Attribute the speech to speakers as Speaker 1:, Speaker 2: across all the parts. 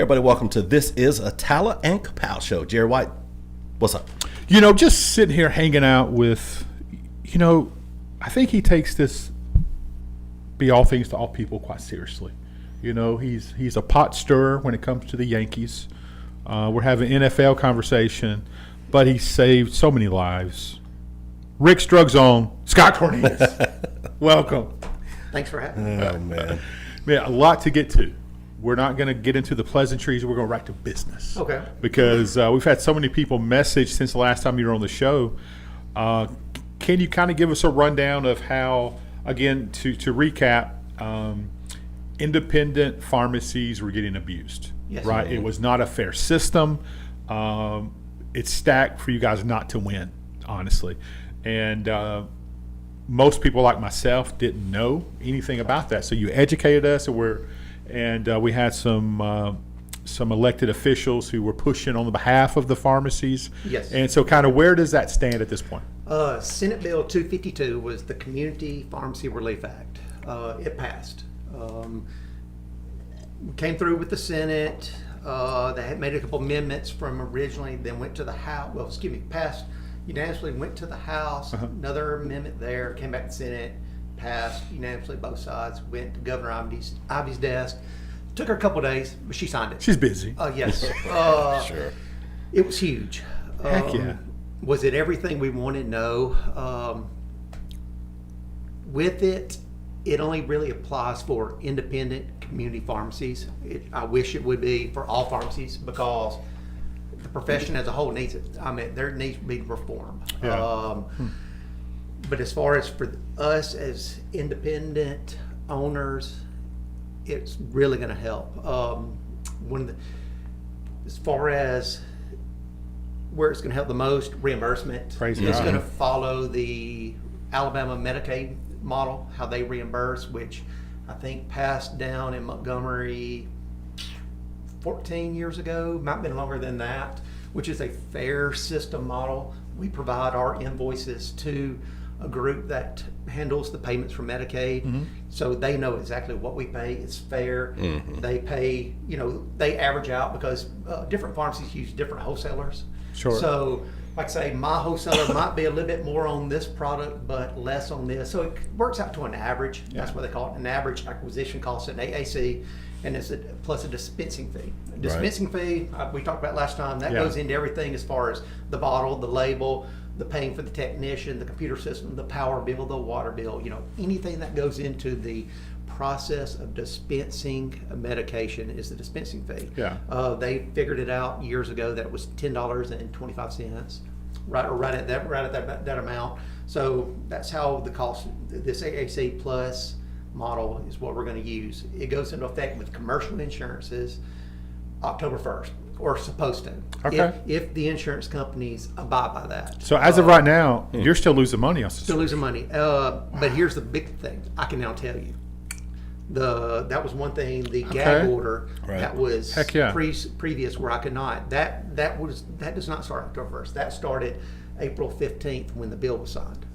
Speaker 1: everybody. Welcome to This is Attalla and Kapow Show. Jerry White, what's up?
Speaker 2: Just sitting here hanging out with, I think he takes this be all things to all people quite seriously. He's a pot stirrer when it comes to the Yankees. We're having NFL conversation, but he saved so many lives. Rick Strugzone, Scott Cornelius. Welcome.
Speaker 3: Thanks for having me.
Speaker 1: Oh, man.
Speaker 2: Man, a lot to get to. We're not going to get into the pleasantries. We're going right to business.
Speaker 3: Okay.
Speaker 2: Because we've had so many people message since the last time you were on the show. Can you kind of give us a rundown of how, again, to recap, independent pharmacies were getting abused?
Speaker 3: Yes.
Speaker 2: Right? It was not a fair system. It's stacked for you guys not to win, honestly. And most people like myself didn't know anything about that. So you educated us, and we had some elected officials who were pushing on the behalf of the pharmacies.
Speaker 3: Yes.
Speaker 2: And so kind of where does that stand at this point?
Speaker 3: Senate Bill 252 was the Community Pharmacy Relief Act. It passed. Came through with the Senate. They had made a couple amendments from originally, then went to the House. Passed unanimously, went to the House. Another amendment there, came back to the Senate, passed unanimously, both sides. Went to Governor Ivy's desk. Took her a couple days, but she signed it.
Speaker 2: She's busy.
Speaker 3: Yes.
Speaker 1: Sure.
Speaker 3: It was huge.
Speaker 2: Heck yeah.
Speaker 3: Was it everything we wanted? No. With it only really applies for independent community pharmacies. I wish it would be for all pharmacies because the profession as a whole needs it. I mean, there needs to be reform.
Speaker 2: Yeah.
Speaker 3: But as far as for us as independent owners, it's really going to help. As far as where it's going to help the most, reimbursement.
Speaker 2: Praise
Speaker 3: it's
Speaker 2: God.
Speaker 3: going to follow the Alabama Medicaid model, how they reimburse, which I think passed down in Montgomery 14 years ago, might have been longer than that, which is a fair system model. We provide our invoices to a group that handles the payments for Medicaid, so they know exactly what we pay. It's fair. They pay, they average out because different pharmacies use different wholesalers.
Speaker 2: Sure.
Speaker 3: So, like I say, my wholesaler might be a little bit more on this product, but less on this. So it works out to an average.
Speaker 2: Yeah.
Speaker 3: That's what they call it, an average acquisition cost, an AAC, and it's plus a dispensing fee. A dispensing fee, we talked about last time, that goes into everything as far as the bottle, the label, the paying for the technician, the computer system, the power bill, the water bill, anything that goes into the process of dispensing a medication is the dispensing fee.
Speaker 2: Yeah.
Speaker 3: They figured it out years ago that it was $10.25, right at that amount. So that's how the cost, this AAC plus model is what we're going to use. It goes into effect with commercial insurances October 1st, or supposed to.
Speaker 2: Okay.
Speaker 3: If the insurance companies abide by that.
Speaker 2: So as of right now, you're still losing money on
Speaker 3: Still losing money. But here's the big thing. I can now tell you. That was one thing, the gag order that was
Speaker 2: Heck yeah.
Speaker 3: previous where I could not. That does not start October 1st. That started April 15th when the bill was signed.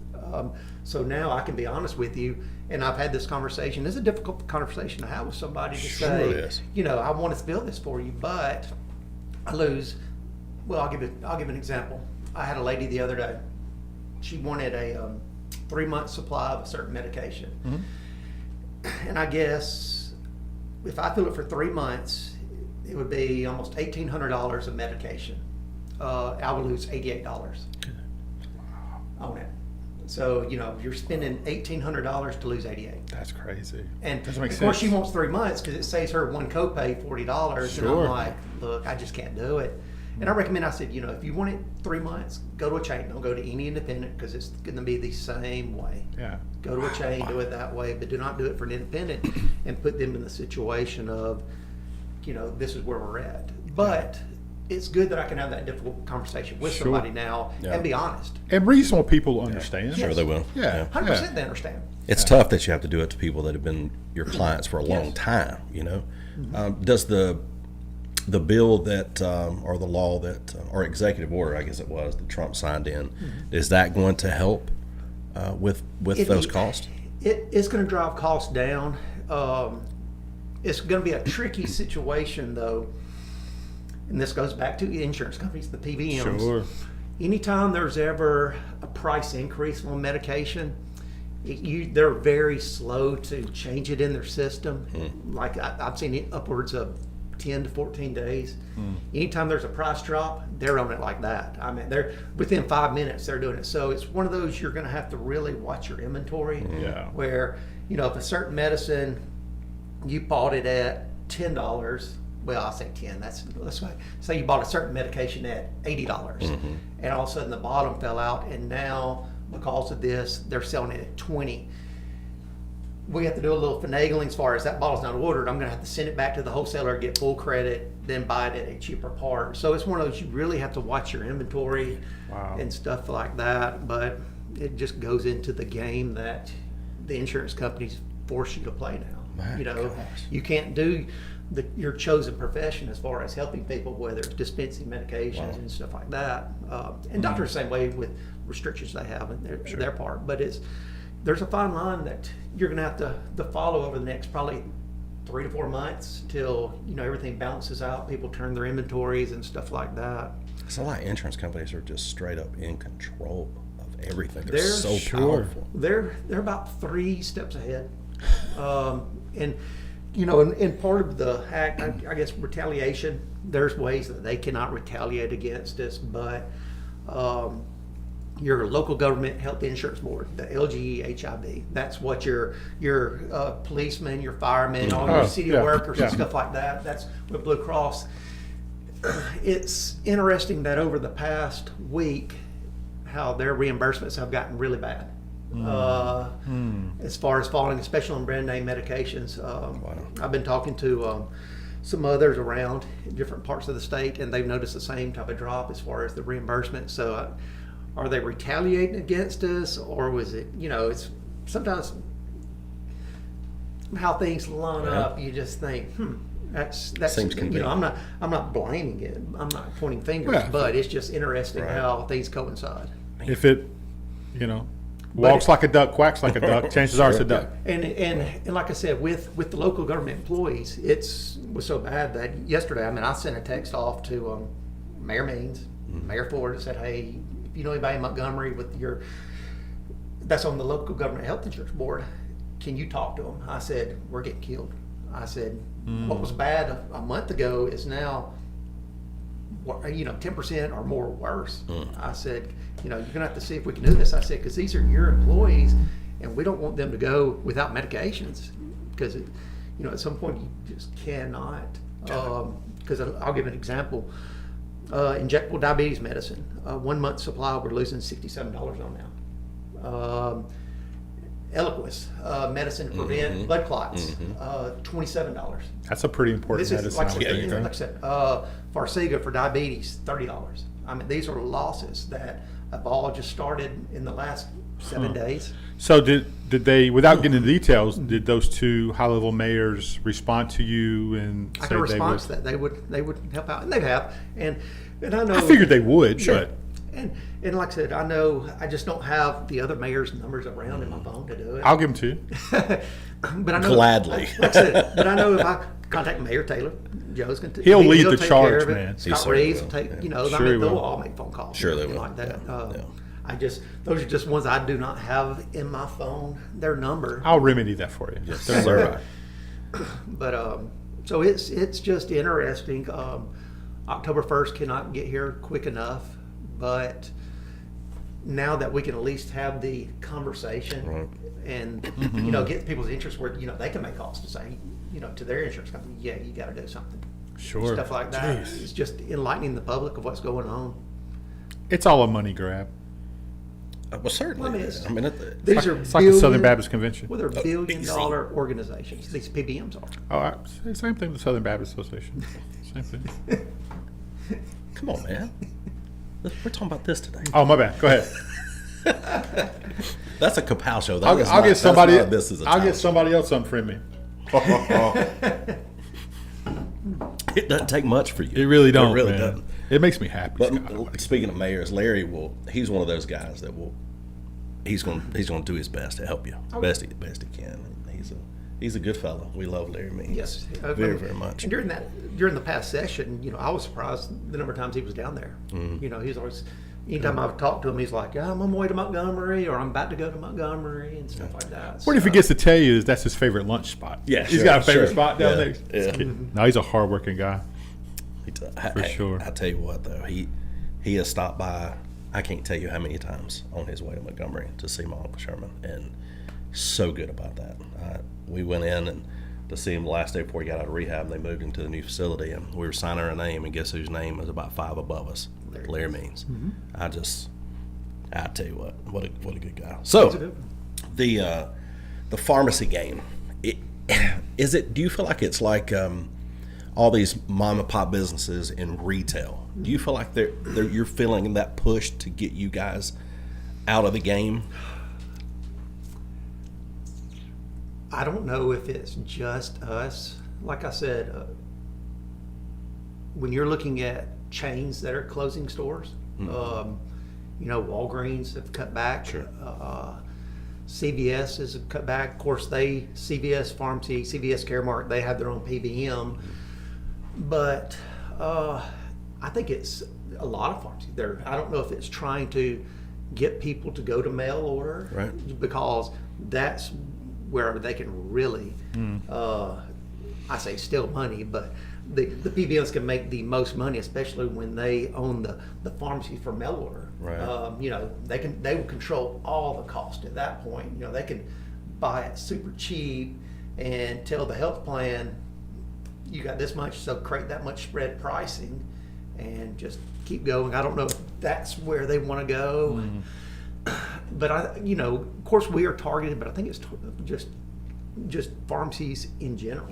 Speaker 3: So now I can be honest with you, and I've had this conversation. It's a difficult conversation to have with somebody to say, I want to fill this for you, but I lose. Well, I'll give an example. I had a lady the other day. She wanted a 3-month supply of a certain medication. And I guess if I fill it for 3 months, it would be almost $1,800 of medication. I would lose $88 on it. So, you're spending $1,800 to lose $88.
Speaker 2: That's crazy.
Speaker 3: And
Speaker 2: doesn't make
Speaker 3: of course,
Speaker 2: sense.
Speaker 3: she wants 3 months because it saves her one copay, $40.
Speaker 2: Sure.
Speaker 3: And I'm like, look, I just can't do it. And I recommend, I said, if you want it 3 months, go to a chain. Don't go to any independent because it's going to be the same way.
Speaker 2: Yeah.
Speaker 3: Go to a chain, do it that way, but do not do it for an independent and put them in the situation of, this is where we're at. But it's good that I can have that difficult conversation with somebody now and be honest.
Speaker 2: And reasonable people understand.
Speaker 1: Sure, they will.
Speaker 2: Yeah.
Speaker 3: 100% they understand.
Speaker 1: It's tough that you have to do it to people that have been your clients for a long time, Does the bill that, or the law that, or executive order, I guess it was, that Trump signed in, is that going to help with those costs?
Speaker 3: It's going to drive costs down. It's going to be a tricky situation, though, and this goes back to insurance companies, the PBMs.
Speaker 2: Sure.
Speaker 3: Anytime there's ever a price increase on medication, they're very slow to change it in their system. Like I've seen it upwards of 10 to 14 days. Anytime there's a price drop, they're on it like that. I mean, they're within 5 minutes they're doing it. So it's one of those you're going to have to really watch your inventory.
Speaker 2: Yeah.
Speaker 3: Where if a certain medicine you bought it at $10. Well, I'll say 10. Let's say you bought a certain medication at $80, and all of a sudden the bottom fell out, and now because of this they're selling it at 20. We have to do a little finagling as far as that bottle's not ordered. I'm going to have to send it back to the wholesaler, get full credit, then buy it at a cheaper part. So it's one of those you really have to watch your inventory and stuff like that. But it just goes into the game that the insurance companies force you to play now. You can't do your chosen profession as far as helping people, whether it's dispensing medications and stuff like that. And doctors the same way with restrictions they have in their part. But there's a fine line that you're going to have to follow over the next probably 3 to 4 months till everything balances out. People turn their inventories and stuff like that.
Speaker 1: It's a lot of insurance companies are just straight up in control of everything. They're so powerful.
Speaker 3: They're about 3 steps ahead. And part of the act, I guess, retaliation, there's ways that they cannot retaliate against us, but your local government health insurance board, the LGHIB, that's what your policemen, your firemen, all your city workers and stuff like that, that's with Blue Cross. It's interesting that over the past week, how their reimbursements have gotten really bad. As far as falling, especially on brand name medications. I've been talking to some others around in different parts of the state, and they've noticed the same type of drop as far as the reimbursement. So are they retaliating against us, or was it, it's sometimes how things line up, you just think, that's
Speaker 1: Seems convenient.
Speaker 3: I'm not blaming it, I'm not pointing fingers, but it's just interesting how things coincide.
Speaker 2: If it, walks like a duck, quacks like a duck, chances are it's a duck.
Speaker 3: And like I said, with the local government employees, was so bad that yesterday, I sent a text off to Mayor Means, Mayor Ford, and said, hey, if you know anybody in Montgomery that's on the local government health insurance board, can you talk to them? I said, we're getting killed. I said, what was bad a month ago is now 10% or more worse. I said, you're gonna have to see if we can do this. I said, because these are your employees, and we don't want them to go without medications, because at some point you just cannot. Because I'll give an example. Injectable diabetes medicine, 1 month supply we're losing $67 on now. Eliquis medicine to prevent blood clots, $27.
Speaker 2: That's a pretty important medicine.
Speaker 3: Like I said, Farxiga for diabetes, $30. These are losses that have all just started in the last 7 days.
Speaker 2: So did they, without getting into details, did those 2 high-level mayors respond to you and
Speaker 3: I
Speaker 2: say
Speaker 3: can respond
Speaker 2: to
Speaker 3: that they would help out, and they have, and I know.
Speaker 2: I figured they would, but.
Speaker 3: And like I said, I know I just don't have the other mayor's numbers around in my phone to do it.
Speaker 2: I'll give them to you.
Speaker 3: But I know,
Speaker 1: gladly.
Speaker 3: Like I said, but I know if I contact Mayor Taylor, Joe's going to.
Speaker 2: He'll lead the
Speaker 3: take
Speaker 2: charge,
Speaker 3: care of it.
Speaker 2: man.
Speaker 3: Scott
Speaker 1: He
Speaker 3: Reeves
Speaker 1: certainly
Speaker 3: will take.
Speaker 1: will,
Speaker 2: Sure he
Speaker 3: they'll
Speaker 2: will.
Speaker 3: all make phone calls.
Speaker 1: Sure they will.
Speaker 3: Like that.
Speaker 1: Yeah.
Speaker 3: Those are just ones I do not have in my phone. Their number.
Speaker 2: I'll remedy that for you.
Speaker 1: Yes,
Speaker 2: Don't worry.
Speaker 1: sir.
Speaker 3: But so it's just interesting. October 1st cannot get here quick enough, but now that we can at least have the conversation and get people's interest where they can make calls to say to their insurance company, yeah, you got to do something.
Speaker 2: Sure.
Speaker 3: Stuff like that.
Speaker 2: Jeez.
Speaker 3: It's just enlightening the public of what's going on.
Speaker 2: It's all a money grab.
Speaker 1: Well, certainly.
Speaker 3: These are
Speaker 2: It's like the Southern Baptist Convention.
Speaker 3: Well, they're billion-dollar organizations. These PBMs are.
Speaker 2: Oh, same thing with the Southern Baptist Association. Same thing.
Speaker 1: Come on, man. We're talking about this today.
Speaker 2: Oh, my bad. Go ahead.
Speaker 1: That's a Kapow show.
Speaker 2: I'll get somebody.
Speaker 1: This is a
Speaker 2: I'll
Speaker 1: Tyler
Speaker 2: get somebody else unfriend me.
Speaker 1: It doesn't take much for you.
Speaker 2: It really don't.
Speaker 1: It really
Speaker 2: man.
Speaker 1: doesn't.
Speaker 2: It makes me happy.
Speaker 1: But
Speaker 2: Scott.
Speaker 1: speaking of mayors, Larry he's one of those guys that he's going to do his best to help you, best he can. He's a good fellow. We love Larry Means.
Speaker 3: Yes,
Speaker 1: very, very much.
Speaker 3: And during the past session, I was surprised the number of times he was down there. He's always, anytime I've talked to him, he's like, I'm on my way to Montgomery, or I'm about to go to Montgomery, and stuff like that.
Speaker 2: What if he gets to tell you is that's his favorite lunch spot?
Speaker 1: Yeah,
Speaker 2: he's
Speaker 1: sure,
Speaker 2: got a favorite
Speaker 1: sure.
Speaker 2: spot down
Speaker 1: Yeah,
Speaker 2: there.
Speaker 1: yeah.
Speaker 2: No, he's a hardworking guy.
Speaker 1: For
Speaker 2: sure.
Speaker 1: I tell you what, though, he has stopped by, I can't tell you how many times on his way to Montgomery to see my Uncle Sherman, and so good about that. We went in and to see him the last day before he got out of rehab, and they moved him to the new facility, and we were signing our name, and guess whose name was about 5 above us? Larry Means. I tell you what a good guy. So the pharmacy game, do you feel like it's like all these mom and pop businesses in retail? Do you feel like you're feeling that push to get you guys out of the game?
Speaker 3: I don't know if it's just us. Like I said, when you're looking at chains that are closing stores, Walgreens have cut back.
Speaker 1: Sure.
Speaker 3: CVS has cut back. Of course, CVS Pharmacy, CVS Caremark, they have their own PBM. But I think it's a lot of pharmacies. I don't know if it's trying to get people to go to mail order,
Speaker 1: Right.
Speaker 3: because that's where they can really, I say steal money, but the PBMs can make the most money, especially when they own the pharmacy for mail order.
Speaker 1: Right.
Speaker 3: They will control all the cost at that point. They can buy it super cheap and tell the health plan, you got this much, so create that much spread pricing and just keep going. I don't know if that's where they want to go. But of course we are targeted, but I think it's just pharmacies in general.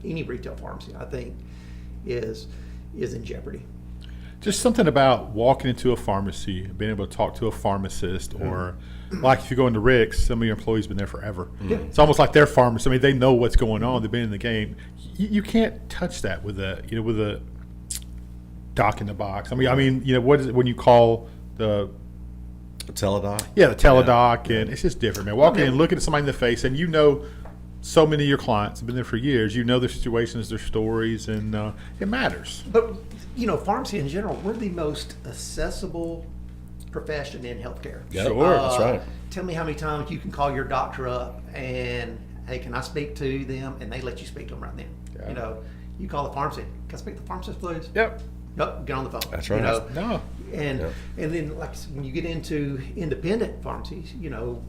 Speaker 3: Any retail pharmacy, I think, is in jeopardy.
Speaker 2: Just something about walking into a pharmacy, being able to talk to a pharmacist, or like if you go into Rick's, some of your employees have been there forever.
Speaker 3: Yeah.
Speaker 2: It's almost like they're pharmacists. I mean, they know what's going on. They've been in the game. You can't touch that with a doc in the box. I mean, what is it when you call the
Speaker 1: Attalla?
Speaker 2: Yeah, the teledoc, and it's just different, man. Walking in, looking at somebody in the face, and so many of your clients have been there for years. Their situations, their stories, and it matters.
Speaker 3: But pharmacy in general, we're the most accessible profession in healthcare.
Speaker 1: Yep.
Speaker 2: Sure,
Speaker 1: that's right.
Speaker 3: Tell me how many times you can call your doctor up and, hey, can I speak to them? And they let you speak to them right then.
Speaker 2: Yeah.
Speaker 3: You call the pharmacy. Can I speak to the pharmacist, please?
Speaker 2: Yep.
Speaker 3: Nope, get on the phone.
Speaker 1: That's right.
Speaker 2: No.
Speaker 3: And then, like when you get into independent pharmacies,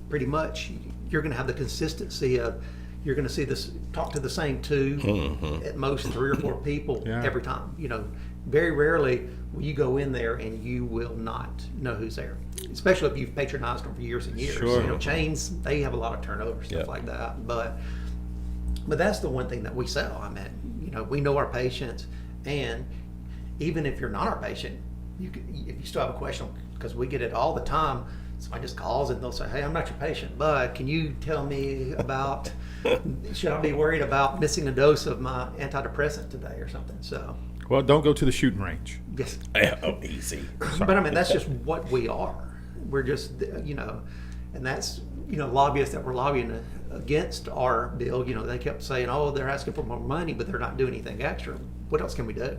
Speaker 3: pretty much you're going to have the consistency of you're going to see talk to the same two, at most 3 or 4 people every time. Very rarely will you go in there and you will not know who's there, especially if you've patronized them for years and years.
Speaker 2: Sure.
Speaker 3: Chains, they have a lot of turnover, stuff like that. But that's the one thing that we sell. I mean, we know our patients, and even if you're not our patient, if you still have a question, because we get it all the time. Somebody just calls and they'll say, hey, I'm not your patient, but can you tell me about, should I be worried about missing a dose of my antidepressant today or something? So,
Speaker 2: Well, don't go to the shooting range.
Speaker 3: yes.
Speaker 1: Oh, easy.
Speaker 3: But I mean, that's just what we are. We're just, and that's, lobbyists that were lobbying against our bill, they kept saying, oh, they're asking for more money, but they're not doing anything extra. What else can we do?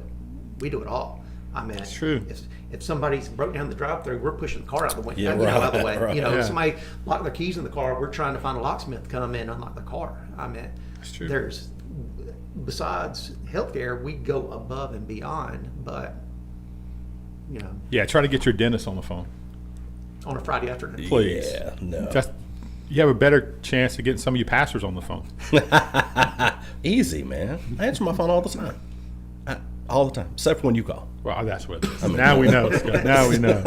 Speaker 3: We do it all. I mean,
Speaker 2: It's true.
Speaker 3: If somebody's broke down the drive-through, we're pushing the car out the window.
Speaker 1: Yeah,
Speaker 3: Out of the way.
Speaker 1: right.
Speaker 3: If somebody locked their keys in the car, we're trying to find a locksmith to come in and unlock the car. I mean,
Speaker 2: That's true.
Speaker 3: Besides healthcare, we go above and beyond. But
Speaker 2: Yeah, try to get your dentist on the phone.
Speaker 3: on a Friday afternoon,
Speaker 2: Please.
Speaker 1: Yeah, no.
Speaker 2: You have a better chance of getting some of you pastors on the phone.
Speaker 1: Easy, man. I answer my phone all the time. All the time, except for when you call.
Speaker 2: Well, that's what it is. Now we know, Scott. Now we know.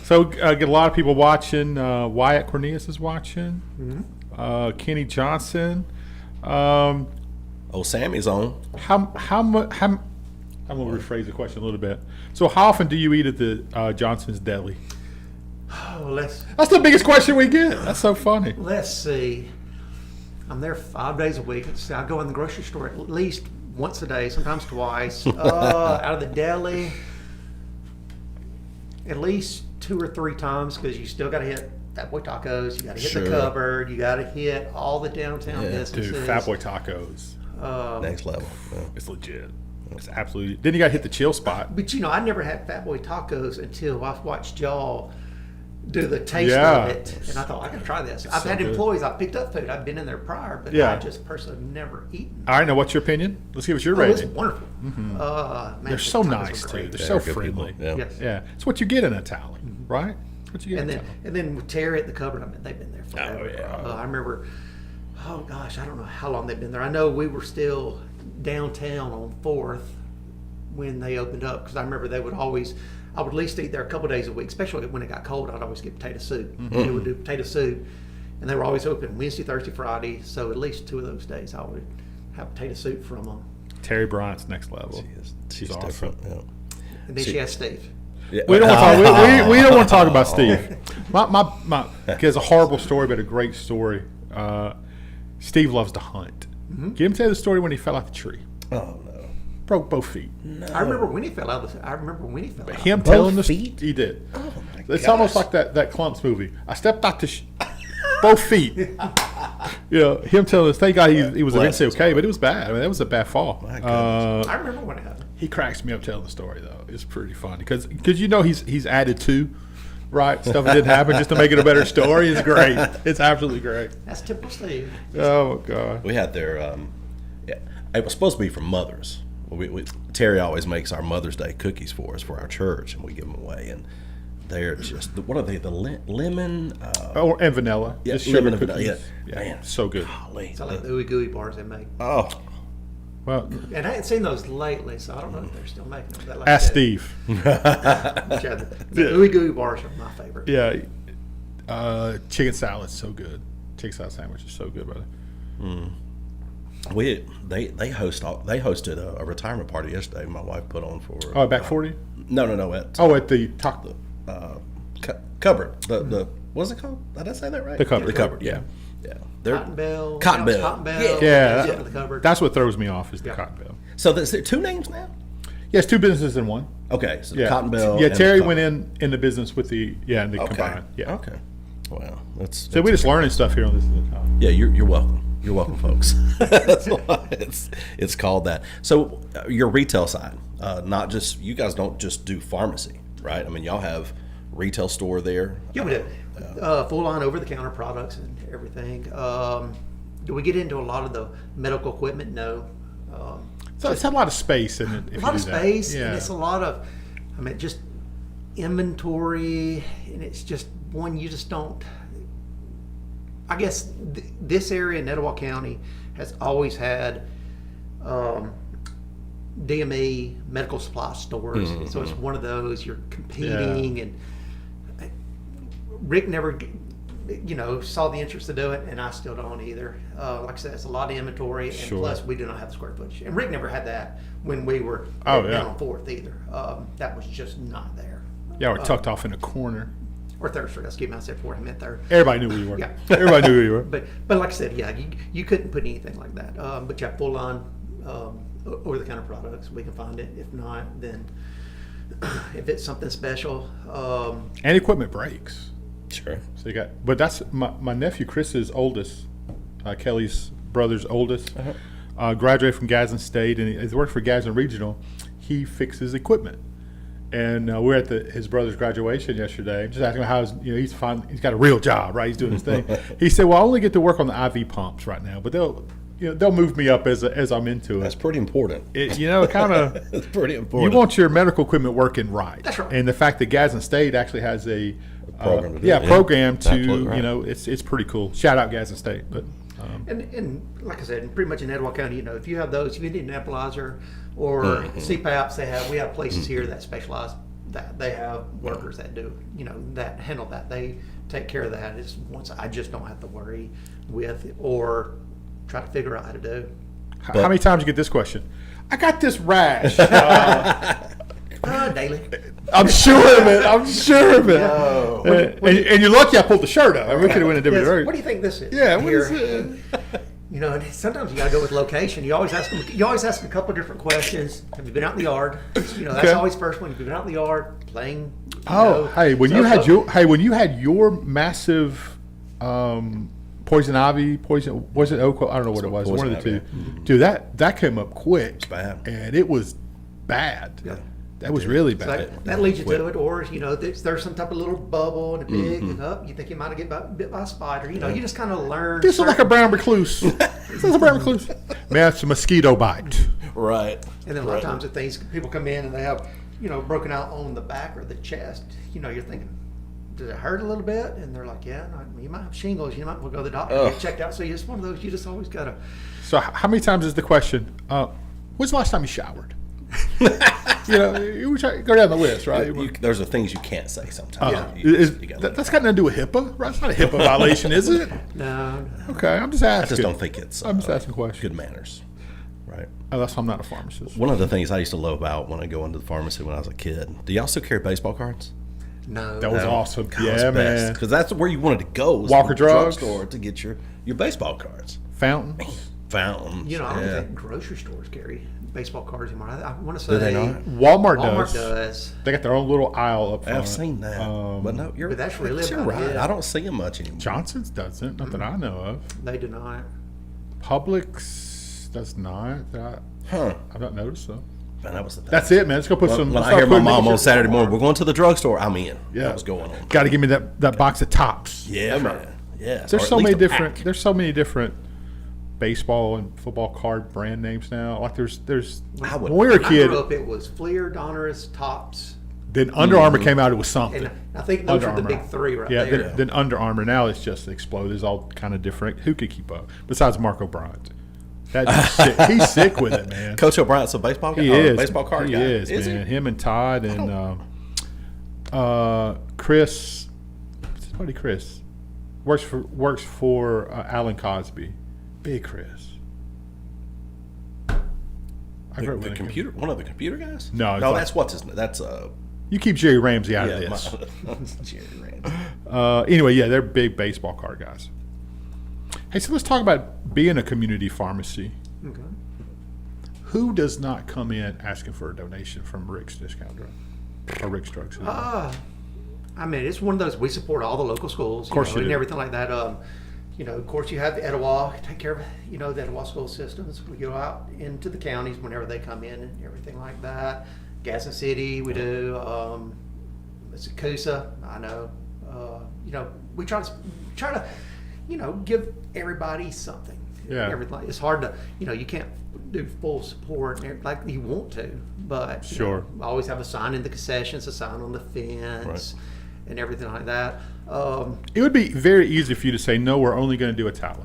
Speaker 2: So, get a lot of people watching. Wyatt Cornelius is watching. Kenny Johnson.
Speaker 1: Oh, Sammy's on.
Speaker 2: How much? I'm going to rephrase the question a little bit. So, how often do you eat at the Johnson's Deli?
Speaker 3: oh,
Speaker 2: That's the biggest question we get. That's so funny.
Speaker 3: let's see. I'm there 5 days a week. I go in the grocery store at least once a day, sometimes twice. Out of the deli, at least 2 or 3 times, because you still got to hit Fat Boy Tacos. You got to hit
Speaker 1: Sure.
Speaker 3: the cupboard. You got to hit all the downtown
Speaker 1: Yeah.
Speaker 3: businesses.
Speaker 2: Dude, Fat Boy Tacos.
Speaker 1: Next level. Yeah.
Speaker 2: It's legit. It's absolutely. Then you got to hit the chill spot.
Speaker 3: But I never had Fat Boy Tacos until I watched y'all do the taste
Speaker 2: Yeah.
Speaker 3: of it, and I thought I can try this. I've
Speaker 2: so
Speaker 3: had
Speaker 2: good.
Speaker 3: employees. I've picked up food. I've been in there prior, but
Speaker 2: Yeah.
Speaker 3: I just personally have never eaten.
Speaker 2: All right, now what's your opinion? Let's give us your
Speaker 3: Oh, it's
Speaker 2: rating.
Speaker 3: wonderful. Man,
Speaker 2: They're
Speaker 3: the
Speaker 2: so
Speaker 3: tacos
Speaker 2: nice
Speaker 3: were
Speaker 2: too.
Speaker 3: great.
Speaker 2: They're
Speaker 1: Yeah,
Speaker 2: so
Speaker 1: good people.
Speaker 2: friendly.
Speaker 1: Yeah.
Speaker 3: Yes.
Speaker 2: Yeah, it's what you get in Attalla, right? It's what you get
Speaker 3: And
Speaker 2: in
Speaker 3: then
Speaker 2: Attalla.
Speaker 3: and then with Terry at the cupboard, I mean, they've been there forever.
Speaker 2: Oh, yeah.
Speaker 3: I remember. Oh gosh, I don't know how long they've been there. I know we were still downtown on 4th when they opened up, because I remember they would always. I would at least eat there a couple days a week, especially when it got cold. I'd always get potato soup. They would do potato soup, and they were always open Wednesday, Thursday, Friday. So at least 2 of those days, I would have potato soup from them.
Speaker 2: Terry Bryant's next level.
Speaker 1: She's
Speaker 2: awesome.
Speaker 1: different. Yeah.
Speaker 3: And then she has Steve.
Speaker 1: Yeah.
Speaker 2: We don't want to talk. We don't want to talk about Steve. My he has a horrible story, but a great story. Steve loves to hunt. Get him to tell the story when he fell out the tree,
Speaker 1: Oh no.
Speaker 2: broke both feet.
Speaker 3: I remember when he fell out. I remember when he fell out.
Speaker 2: Him
Speaker 1: Both
Speaker 2: telling the
Speaker 1: feet?
Speaker 2: he did.
Speaker 1: Oh my
Speaker 2: It's
Speaker 1: gosh.
Speaker 2: almost like that Clumps movie. I stepped out to both feet. You know, him telling us. Thank God he was
Speaker 1: Bless
Speaker 2: eventually
Speaker 1: his
Speaker 2: okay, but it was bad. I mean, that was a bad fall.
Speaker 1: My goodness.
Speaker 3: I remember when it happened.
Speaker 2: He cracks me up telling the story though. It's pretty funny because you know he's added to, right, stuff that didn't happen just to make it a better story. It's great. It's absolutely great.
Speaker 3: That's typical Steve.
Speaker 2: Oh my God.
Speaker 1: We had their, yeah, it was supposed to be for mothers. Terry always makes our Mother's Day cookies for us for our church, and we give them away. And they're just, what are they? The lemon?
Speaker 2: Oh, and vanilla.
Speaker 1: Yeah,
Speaker 2: Just sugar
Speaker 1: lemon and
Speaker 2: cookies.
Speaker 1: vanilla. Yeah.
Speaker 2: Yeah,
Speaker 1: Man.
Speaker 2: so good.
Speaker 1: Golly.
Speaker 3: It's like the ooey gooey bars they make.
Speaker 1: Oh,
Speaker 2: Well,
Speaker 3: And I hadn't seen those lately, so I don't know if they're still making them. Like
Speaker 2: ask
Speaker 3: that.
Speaker 2: Steve.
Speaker 3: The ooey gooey bars are my favorite.
Speaker 2: Yeah, chicken salad's so good. Chicken salad sandwich is so good, brother.
Speaker 1: they hosted a retirement party yesterday. My wife put on for.
Speaker 2: Oh, back 40?
Speaker 1: No. At
Speaker 2: At the top.
Speaker 1: cupboard. The what's it called? Did I say that right?
Speaker 2: The cupboard.
Speaker 1: The cupboard. Yeah. They're
Speaker 3: Cotton Bell.
Speaker 1: Cotton Bell.
Speaker 3: Cotton Bell.
Speaker 2: Yeah,
Speaker 3: Yeah, the cupboard.
Speaker 2: that's what throws me off is the
Speaker 3: Yeah.
Speaker 2: Cotton Bell.
Speaker 1: So there's there two names now.
Speaker 2: Yes, two businesses in one.
Speaker 1: Okay, so
Speaker 2: Yeah,
Speaker 1: Cotton Bell.
Speaker 2: Yeah,
Speaker 1: and
Speaker 2: Terry
Speaker 1: the
Speaker 2: went in the business with the and the
Speaker 1: Okay.
Speaker 2: combined. Yeah.
Speaker 1: Okay. Wow. That's
Speaker 2: So we're just learning stuff here on this.
Speaker 1: Yeah, you're welcome. You're welcome, folks. That's why it's called that. So your retail side, not just you guys don't just do pharmacy, right? I mean, y'all have retail store there.
Speaker 3: Yeah, we do. Full line over the counter products and everything. Do we get into a lot of the medical equipment? No.
Speaker 2: So it's a lot of space in it.
Speaker 3: A lot of space,
Speaker 2: Yeah.
Speaker 3: and it's a lot of, just inventory, and it's just one you just don't. I guess this area in Etowah County has always had DME medical supply stores, so it's one of those you're competing, and Rick never, saw the interest to do it, and I still don't either. Like I said, it's a lot of inventory, and
Speaker 2: Sure.
Speaker 3: plus we do not have the square footage. And Rick never had that when we were
Speaker 2: Oh,
Speaker 3: down
Speaker 2: yeah.
Speaker 3: on 4th either. That was just not there.
Speaker 2: Yeah, we're tucked off in a corner.
Speaker 3: Or 3rd Street. Excuse me, I said 4th. I meant 3rd.
Speaker 2: Everybody knew who you were.
Speaker 3: Yeah.
Speaker 2: Everybody knew who you were.
Speaker 3: But like I said, yeah, you couldn't put anything like that. But you have full line over the counter products. We can find it. If not, then if it's something special.
Speaker 2: And equipment breaks.
Speaker 1: Sure.
Speaker 2: So you got, but that's my nephew Chris's oldest, Kelly's brother's oldest, graduated from Gadsden State, and he's worked for Gadsden Regional. He fixes equipment, and we're at his brother's graduation yesterday. Just asking him how he's fine. He's got a real job, right? He's doing his thing. He said, "Well, I only get to work on the IV pumps right now, but they'll move me up as I'm into it."
Speaker 1: That's pretty important.
Speaker 2: Kind of.
Speaker 1: That's pretty
Speaker 2: You
Speaker 1: important.
Speaker 2: want your medical equipment working right.
Speaker 3: That's right.
Speaker 2: And the fact that Gadsden State actually has a
Speaker 1: program to do it, yeah.
Speaker 2: program to
Speaker 1: Absolutely right.
Speaker 2: it's pretty cool. Shout out Gadsden State, but
Speaker 3: And like I said, pretty much in Etowah County, if you have those, if you need an nebulizer or CPAPs, we have places here that specialize that. They have workers that do, that handle that. They take care of that. It's once I just don't have to worry with or try to figure out how to do.
Speaker 2: how many times you get this question? I got this rash.
Speaker 3: Daily.
Speaker 2: I'm sure of it. I'm sure of it.
Speaker 1: No.
Speaker 2: And you're lucky I pulled the shirt up. I mean, we could have went a different
Speaker 3: Yes,
Speaker 2: direction.
Speaker 3: what do you think this is?
Speaker 2: Yeah, what
Speaker 3: Here.
Speaker 2: is it?
Speaker 3: You know, and sometimes you got to go with location. You always ask them. You always ask a couple of different questions. Have you been out in the yard? You know, that's
Speaker 2: Okay.
Speaker 3: always first one. Have you been out in the yard playing?
Speaker 2: When you had your massive poison ivy, was it oak? I don't know what it was.
Speaker 1: Poison
Speaker 2: One of the
Speaker 1: ivy,
Speaker 2: two. Dude, that came up quick. It's
Speaker 1: bad.
Speaker 2: And it was bad.
Speaker 3: Yeah.
Speaker 2: That was really
Speaker 3: So
Speaker 2: bad.
Speaker 3: that leads you to it, or you know, there's some type of little bubble and a big, and up. You think you might have get bit by a spider. You know, you just kind of learn.
Speaker 2: This is like a brown recluse. This is a brown recluse. Man, it's a mosquito bite.
Speaker 1: Right.
Speaker 3: And then a lot of times, if people come in and they have, you know, broken out on the back or the chest, you know, you're thinking, does it hurt a little bit? And they're like, yeah, you might have shingles. You might want to go to the doctor and get checked out. So it's one of those. You just always gotta.
Speaker 2: So how many times is the question? When's the last time you showered? You know, you go down the list, right?
Speaker 1: There's the things you can't say sometimes.
Speaker 2: That's got nothing to do with HIPAA, right? It's not a HIPAA violation, is it?
Speaker 3: No.
Speaker 2: Okay, I'm just asking.
Speaker 1: I just don't think it's
Speaker 2: I'm just asking questions.
Speaker 1: good manners. Right.
Speaker 2: Unless I'm not a pharmacist.
Speaker 1: One of the things I used to love about when I go into the pharmacy when I was a kid, do y'all still carry baseball cards?
Speaker 3: No.
Speaker 2: That was awesome.
Speaker 1: God,
Speaker 2: Yeah, man.
Speaker 1: Because that's where you wanted to go. Was
Speaker 2: Walker
Speaker 1: the
Speaker 2: Drugs.
Speaker 1: drugstore to get your baseball cards.
Speaker 2: Fountains.
Speaker 1: Fountains.
Speaker 3: You know, I don't
Speaker 1: yeah.
Speaker 3: think grocery stores carry baseball cards anymore. I want to say
Speaker 1: Do they not?
Speaker 2: Walmart
Speaker 3: Walmart
Speaker 2: does.
Speaker 3: does.
Speaker 2: They got their own little aisle up front.
Speaker 1: I've seen that. But no,
Speaker 3: but that's really
Speaker 1: you're
Speaker 3: about
Speaker 1: right.
Speaker 3: it.
Speaker 1: I don't see them much anymore.
Speaker 2: Johnson's doesn't. Not that I know of.
Speaker 3: They do not.
Speaker 2: Publix does not.
Speaker 1: Huh.
Speaker 2: I've not noticed so.
Speaker 1: Man, that was the thing.
Speaker 2: That's it, man. Let's go put some.
Speaker 1: When
Speaker 2: let's
Speaker 1: I
Speaker 2: start
Speaker 1: hear my
Speaker 2: putting-
Speaker 1: mom on Saturday morning, we're going to the drugstore, I'm in.
Speaker 2: Yeah.
Speaker 1: That was going on.
Speaker 2: Got to give me that box of tops.
Speaker 1: Yeah, man. Yeah.
Speaker 2: There's so many different. There's so many different baseball and football card brand names now. Like there's.
Speaker 1: I would-
Speaker 2: When we were a
Speaker 3: When I
Speaker 2: kid,
Speaker 3: grew up, it was Fleer, Donruss, Tops,
Speaker 2: then Under Armour came out. It was something.
Speaker 3: and I think those
Speaker 2: Under
Speaker 3: are the
Speaker 2: Armour.
Speaker 3: big three right
Speaker 2: Yeah,
Speaker 3: there.
Speaker 2: then Under Armour. Now it's just exploded. It's all kind of different. Who could keep up? Besides Marco Bryant. That dude's sick. He's sick with it, man.
Speaker 1: Coach O'Brien's a baseball guy.
Speaker 2: He is.
Speaker 1: Baseball card
Speaker 2: he
Speaker 1: guy.
Speaker 2: is, man. Him and Todd and Chris. What's his buddy Chris? Works for Alan Cosby. Big Chris. I grew up
Speaker 1: The
Speaker 2: with him.
Speaker 1: computer, one of the computer guys?
Speaker 2: No, it's
Speaker 1: no,
Speaker 2: like-
Speaker 1: that's what's his name. That's
Speaker 2: You keep Jerry Ramsey out
Speaker 1: yeah,
Speaker 2: of this.
Speaker 1: Jerry Rand.
Speaker 2: Anyway, yeah, they're big baseball card guys. Hey, so let's talk about being a community pharmacy.
Speaker 3: Okay.
Speaker 2: Who does not come in asking for a donation from Rick's Discount Drug or Rick's Drugs?
Speaker 3: I mean, it's one of those. We support all the local schools, of
Speaker 2: course you
Speaker 3: and
Speaker 2: do.
Speaker 3: everything like that. You know, of course, you have the Etowah, take care of, you know, the Etowah school systems. We go out into the counties whenever they come in and everything like that. Gaston City, we do. It's Coosa, I know. You know, we try to, you know, give everybody something.
Speaker 2: Yeah.
Speaker 3: Everything. It's hard to, you know, you can't do full support like you want to, but you
Speaker 2: Sure.
Speaker 3: know, I always have a sign in the concessions, a sign on the fence, and everything like that.
Speaker 2: It would be very easy for you to say, no, we're only going to do Attalla.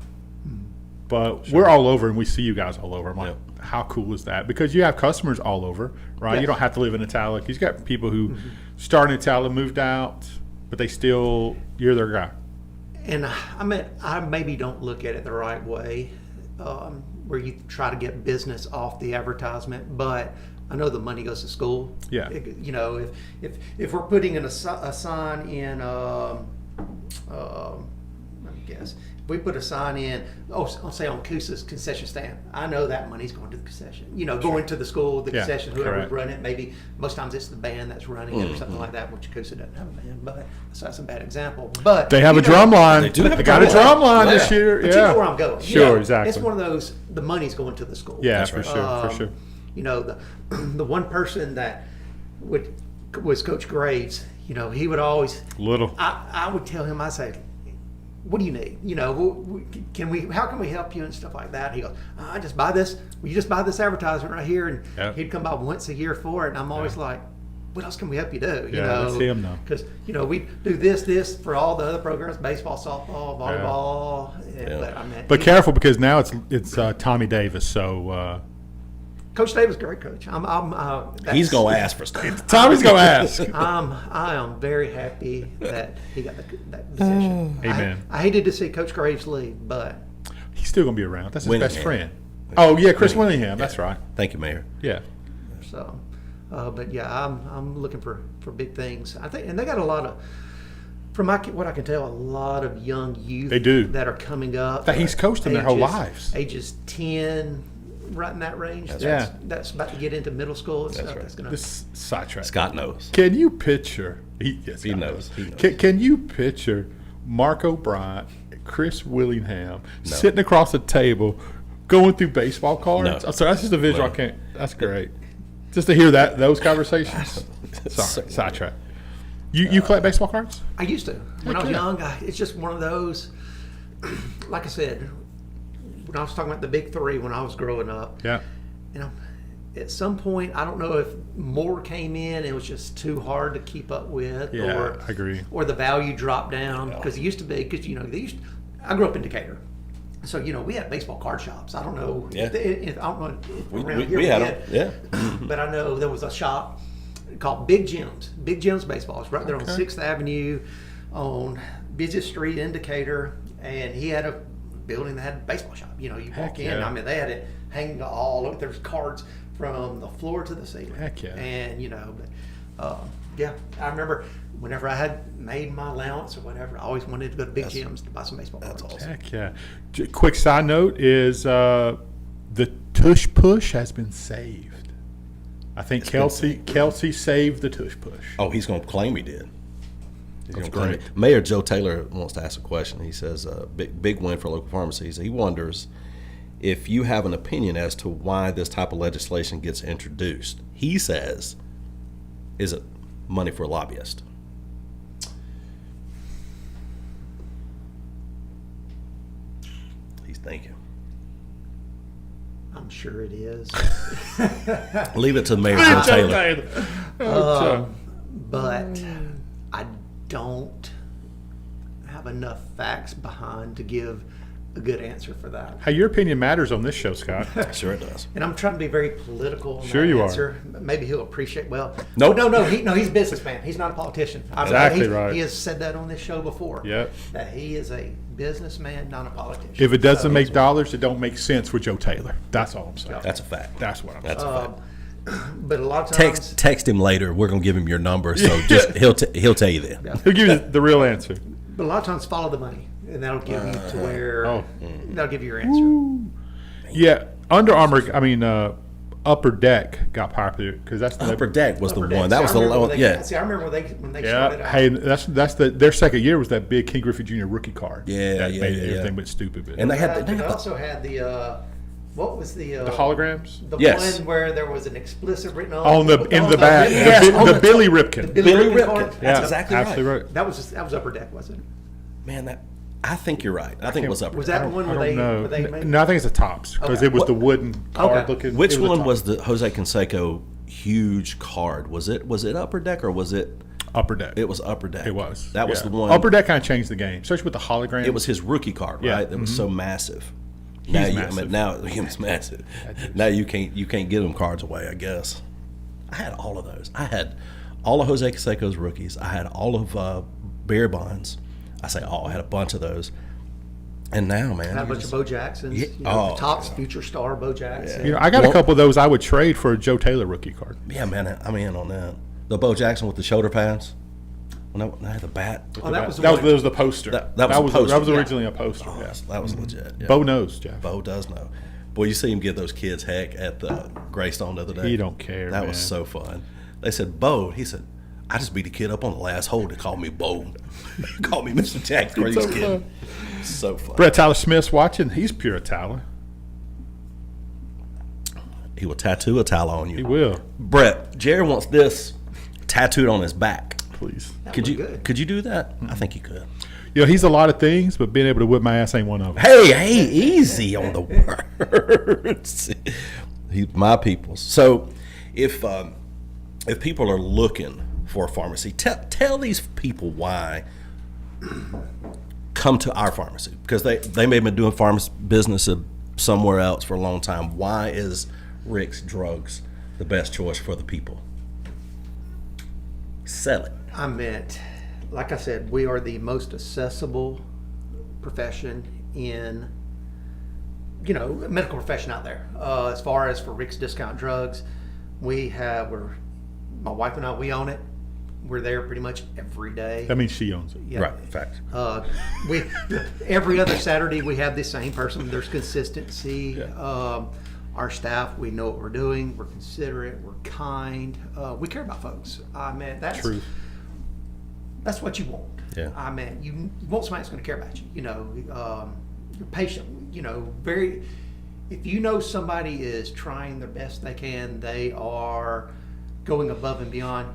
Speaker 2: But we're all over and we see you guys all over. I'm like, how cool is that? Because you have customers all over, right?
Speaker 3: Yes.
Speaker 2: You don't have to live in Attalla. You've got people who started in Attalla, moved out, but you're their guy.
Speaker 3: And I mean, I maybe don't look at it the right way, where you try to get business off the advertisement, but I know the money goes to school.
Speaker 2: Yeah.
Speaker 3: You know, if we're putting in a sign in, let me guess, if we put a sign in, I'll say on Coosa's concession stand, I know that money's going to the concession. You know, going to the school, the
Speaker 2: Yeah,
Speaker 3: concession, whoever's
Speaker 2: correct.
Speaker 3: running it. Maybe most times it's the band that's running it or something like that. Which Coosa doesn't have a band, but so that's a bad example. But
Speaker 2: They have
Speaker 3: you
Speaker 2: a
Speaker 3: know,
Speaker 2: drum line.
Speaker 1: They do have a
Speaker 2: got a
Speaker 1: drum
Speaker 2: drum
Speaker 1: line.
Speaker 2: line this year.
Speaker 3: But
Speaker 2: Yeah.
Speaker 3: you know where I'm going. You
Speaker 2: Sure,
Speaker 3: know,
Speaker 2: exactly.
Speaker 3: It's one of those, the money's going to the school.
Speaker 2: Yeah,
Speaker 1: That's
Speaker 2: for
Speaker 1: right.
Speaker 2: sure, for sure.
Speaker 3: You know, the one person that was Coach Graves. You know, he would always.
Speaker 2: Little.
Speaker 3: I would tell him, I say, what do you need? You know, how can we help you and stuff like that? And he goes, I just buy this. Will you just buy this advertisement right here? And
Speaker 2: Yep.
Speaker 3: he'd come by once a year for it. And I'm always like, what else can we help you do? You
Speaker 2: Yeah,
Speaker 3: know,
Speaker 2: let's see 'em know.
Speaker 3: Because, you know, we do this for all the other programs, baseball, softball, volleyball.
Speaker 1: Yeah.
Speaker 2: But careful because now it's Tommy Davis. So
Speaker 3: Coach Davis, great coach.
Speaker 1: He's going to ask for stuff.
Speaker 2: Tommy's gonna ask.
Speaker 3: I am very happy that he got that position.
Speaker 2: Amen.
Speaker 3: I hated to see Coach Graves leave, but
Speaker 2: He's still gonna be around. That's his
Speaker 1: Winningham.
Speaker 2: best friend. Oh yeah, Chris Winningham. That's right.
Speaker 1: Thank you, Mayor.
Speaker 2: Yeah.
Speaker 3: so. But yeah, I'm looking for big things. I think, and they got a lot of From what I can tell, a lot of young youth
Speaker 2: They do.
Speaker 3: that are coming up.
Speaker 2: That he's coached them their whole
Speaker 3: ages-
Speaker 2: lives.
Speaker 3: Ages 10, right in that range.
Speaker 2: right.
Speaker 3: That's about to get into middle school and stuff.
Speaker 1: right.
Speaker 3: That's gonna.
Speaker 2: This sidetrack.
Speaker 1: Scott knows.
Speaker 2: Can you picture? Yes,
Speaker 1: He
Speaker 2: Scott
Speaker 1: knows. He knows.
Speaker 2: Can you picture Mark O'Brien, Chris Willingham sitting across the table, going through baseball cards?
Speaker 1: No.
Speaker 2: I'm sorry, that's just a visual.
Speaker 1: No.
Speaker 2: I can't. That's great. Just to hear those conversations. Sorry, sidetrack. You collect baseball cards?
Speaker 3: I used to. When I was
Speaker 2: Okay.
Speaker 3: young, it's just one of those. Like I said, when I was talking about the big three when I was growing up,
Speaker 2: Yeah.
Speaker 3: you know, at some point, I don't know if more came in and it was just too hard to keep up with,
Speaker 2: Yeah,
Speaker 3: or
Speaker 2: I agree.
Speaker 3: or the value dropped down because it used to be because I grew up in Decatur, so we had baseball card shops. I don't know.
Speaker 1: Yeah.
Speaker 3: If I don't know if around here
Speaker 1: We had them. Yeah.
Speaker 3: but I know there was a shop called Big Jim's Baseball. It's right there on
Speaker 2: Okay.
Speaker 3: 6th Avenue on busiest street in Decatur, and he had a building that had a baseball shop. You
Speaker 2: Heck
Speaker 3: walk in,
Speaker 2: yeah.
Speaker 3: I mean, they had it hanging all over. There's cards from the floor to the ceiling.
Speaker 2: Heck yeah.
Speaker 3: And yeah, I remember whenever I had made my allowance or whatever, I always wanted to go to Big Jim's to buy some baseball cards.
Speaker 1: That's awesome.
Speaker 2: Heck yeah. Quick side note is the tush push has been saved. I think Kelsey saved the tush push.
Speaker 1: Oh, he's going to claim he did. He's
Speaker 2: That's
Speaker 1: gonna claim
Speaker 2: great.
Speaker 1: it. Mayor Joe Taylor wants to ask a question. He says, big win for local pharmacies. He wonders if you have an opinion as to why this type of legislation gets introduced. He says, is it money for a lobbyist? He's thinking.
Speaker 3: I'm sure it is.
Speaker 1: Leave it to Mayor Joe Taylor.
Speaker 3: But I don't have enough facts behind to give a good answer for that.
Speaker 2: Hey, your opinion matters on this show, Scott.
Speaker 1: Sure it does.
Speaker 3: And I'm trying to be very political. In
Speaker 2: Sure
Speaker 3: that
Speaker 2: you are.
Speaker 3: answer. Maybe he'll appreciate. Well,
Speaker 1: Nope.
Speaker 3: no. He's a businessman. He's not a politician.
Speaker 2: Exactly right.
Speaker 3: He has said that on this show before.
Speaker 2: Yep.
Speaker 3: That he is a businessman, not a politician.
Speaker 2: If it doesn't
Speaker 3: So-
Speaker 2: make dollars, it don't make sense for Joe Taylor. That's all I'm saying.
Speaker 1: That's a fact.
Speaker 2: That's what I'm saying.
Speaker 1: That's a fact.
Speaker 3: but a lot of times,
Speaker 1: Text him later. We're gonna give him your number, so just he'll tell you then.
Speaker 2: He'll give you the real answer.
Speaker 3: but a lot of times, follow the money, and that'll give you to where
Speaker 2: Oh.
Speaker 3: that'll give you your answer.
Speaker 2: Yeah, Under Armour. I mean, Upper Deck got popular because that's the
Speaker 1: Upper Deck was the
Speaker 3: Upper
Speaker 1: one.
Speaker 3: Deck.
Speaker 1: That
Speaker 3: See,
Speaker 1: was
Speaker 3: I
Speaker 1: the
Speaker 3: remember
Speaker 1: one.
Speaker 3: when they-
Speaker 1: Yeah.
Speaker 3: See, I remember when they started
Speaker 2: Yeah,
Speaker 3: out.
Speaker 2: hey, that's their second year was that big King Griffey Jr. rookie card.
Speaker 1: Yeah,
Speaker 2: that
Speaker 1: yeah,
Speaker 2: made
Speaker 1: yeah,
Speaker 2: everything
Speaker 1: yeah.
Speaker 2: but stupid. But
Speaker 1: And they had
Speaker 3: They also had the what was the
Speaker 2: holograms
Speaker 3: the
Speaker 1: Yes.
Speaker 3: one where there was an explicit written
Speaker 2: on the in the back,
Speaker 1: Yes,
Speaker 2: the,
Speaker 1: on
Speaker 2: the
Speaker 1: the
Speaker 2: Billy
Speaker 3: top.
Speaker 2: Ripken.
Speaker 3: The
Speaker 1: Billy
Speaker 3: Ripken
Speaker 1: Ripken.
Speaker 3: card?
Speaker 1: That's
Speaker 2: Yeah,
Speaker 1: exactly
Speaker 2: absolutely
Speaker 1: right.
Speaker 2: right.
Speaker 3: That was Upper Deck, wasn't it?
Speaker 1: Man, I think you're right. I think it was Upper
Speaker 3: Was
Speaker 1: Deck.
Speaker 3: that the one
Speaker 2: I
Speaker 3: where
Speaker 2: don't know.
Speaker 3: where they made?
Speaker 2: No, I think it's the tops because
Speaker 3: Okay.
Speaker 2: it was the wooden card
Speaker 3: Okay.
Speaker 2: looking.
Speaker 1: Which
Speaker 2: it was the
Speaker 1: one
Speaker 2: top.
Speaker 1: was the Jose Canseco huge card? Was it Upper Deck or was it?
Speaker 2: Upper Deck?
Speaker 1: It was Upper Deck.
Speaker 2: It was.
Speaker 1: That was
Speaker 2: yeah.
Speaker 1: the one.
Speaker 2: Upper Deck kind of changed the game, especially with the hologram.
Speaker 1: It was his rookie card,
Speaker 2: Yeah.
Speaker 1: right? That was so massive.
Speaker 2: He's
Speaker 1: now,
Speaker 2: massive.
Speaker 1: now he was massive. Now you can't give them cards away. I guess. I had all of those. I had all of Jose Canseco's rookies. I had all of Bear Bonds. I say all. I had a bunch of those. And now, man,
Speaker 3: Had a
Speaker 1: you
Speaker 3: bunch
Speaker 1: just-
Speaker 3: of Bo Jacksons.
Speaker 1: Yeah.
Speaker 3: The Topps future star Bo Jackson.
Speaker 2: You know, I got
Speaker 1: Well-
Speaker 2: a couple of those I would trade for a Joe Taylor rookie card.
Speaker 1: yeah, man, I'm in on that. The Bo Jackson with the shoulder pads. When I had the bat.
Speaker 3: Oh, that was the
Speaker 2: that
Speaker 3: one.
Speaker 2: was the poster.
Speaker 1: That was a poster.
Speaker 2: That was
Speaker 3: Yeah.
Speaker 2: originally a poster.
Speaker 1: Oh,
Speaker 2: yeah.
Speaker 1: that was legit. Yeah.
Speaker 2: Bo knows, Jeff.
Speaker 1: Bo does know. Boy, you see him give those kids heck at the Greystone the other day.
Speaker 2: He don't care,
Speaker 1: That was
Speaker 2: man.
Speaker 1: so fun. They said, Bo, he said, I just beat a kid up on the last hole to call me Bo. Call me Mr. Jack. Crazy
Speaker 2: so
Speaker 1: kid.
Speaker 2: fun.
Speaker 1: So fun.
Speaker 2: Brett Tyler Smith's watching. He's pure Attalla.
Speaker 1: He will tattoo Attalla on you.
Speaker 2: He will.
Speaker 1: Brett, Jerry wants this tattooed on his back.
Speaker 2: Please.
Speaker 3: That
Speaker 1: Could
Speaker 3: looked
Speaker 1: you
Speaker 3: good.
Speaker 1: could you do that? I think you could.
Speaker 2: You know, he's a lot of things, but being able to whip my ass ain't one of them.
Speaker 1: Hey, easy on the words. My peoples. So, if people are looking for a pharmacy, tell these people why. Come to our pharmacy because they may have been doing pharmacy business somewhere else for a long time. Why is Rick's Drugs the best choice for the people? Sell it.
Speaker 3: I meant, like I said, we are the most accessible profession in, medical profession out there. As far as for Rick's Discount Drugs, my wife and I, we own it. we're there pretty much every day.
Speaker 2: That means she owns it.
Speaker 3: Yeah.
Speaker 1: Right, fact.
Speaker 3: We every other Saturday we have the same person. There's consistency.
Speaker 2: Yeah.
Speaker 3: Our staff, we know what we're doing. We're considerate. We're kind. We care about folks. I mean,
Speaker 2: Truth.
Speaker 3: that's what you want.
Speaker 1: Yeah.
Speaker 3: I mean, you want somebody that's going to care about you. You know, you're patient. You know, very. If you know somebody is trying their best they can, they are going above and beyond.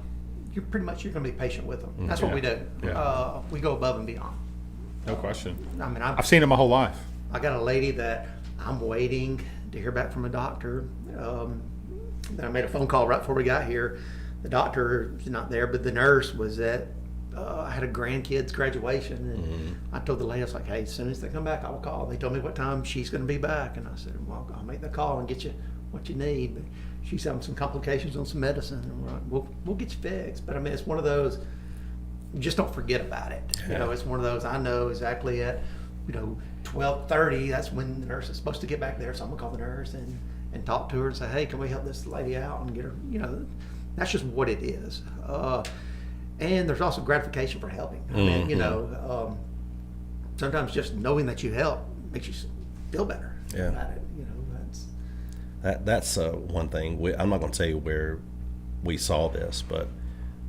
Speaker 3: You're going to be patient with them. That's what we do.
Speaker 2: Yeah.
Speaker 3: We go above and beyond.
Speaker 2: No question.
Speaker 3: I mean,
Speaker 2: I've seen it my whole life.
Speaker 3: I got a lady that I'm waiting to hear back from a doctor. Then I made a phone call right before we got here. The doctor is not there, but the nurse was at. I had a grandkid's graduation, and I told the lady, I was like, "Hey, as soon as they come back, I will call." They told me what time she's going to be back, and I said, "Well, I'll make the call and get you what you need." But she's having some complications on some medicine, and we're like, we'll get you fixed. But I mean, it's one of those. You just don't forget about it.
Speaker 1: Yeah.
Speaker 3: You know, it's one of those. I know exactly at 12:30. That's when the nurse is supposed to get back there. So I'm gonna call the nurse and talk to her and say, "Hey, can we help this lady out and get her?" You know, that's just what it is. And there's also gratification for helping. I mean, sometimes just knowing that you help makes you feel better
Speaker 1: Yeah.
Speaker 3: about it. You know,
Speaker 1: That's one thing. I'm not going to tell you where we saw this, but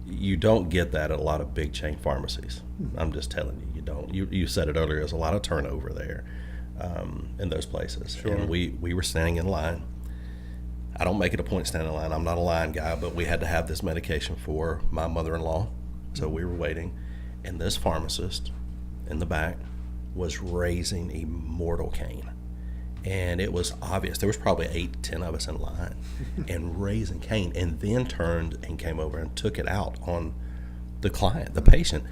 Speaker 1: you don't get that at a lot of big chain pharmacies. I'm just telling you, you don't. You said it earlier. There's a lot of turnover there in those places.
Speaker 2: Sure.
Speaker 1: And we were standing in line. I don't make it a point standing in line. I'm not a line guy, but we had to have this medication for my mother-in-law. So we were waiting, and this pharmacist in the back was raising a mortal cane. And it was obvious. There was probably 8, 10 of us in line and raising cane, and then turned and came over and took it out on the client, the patient.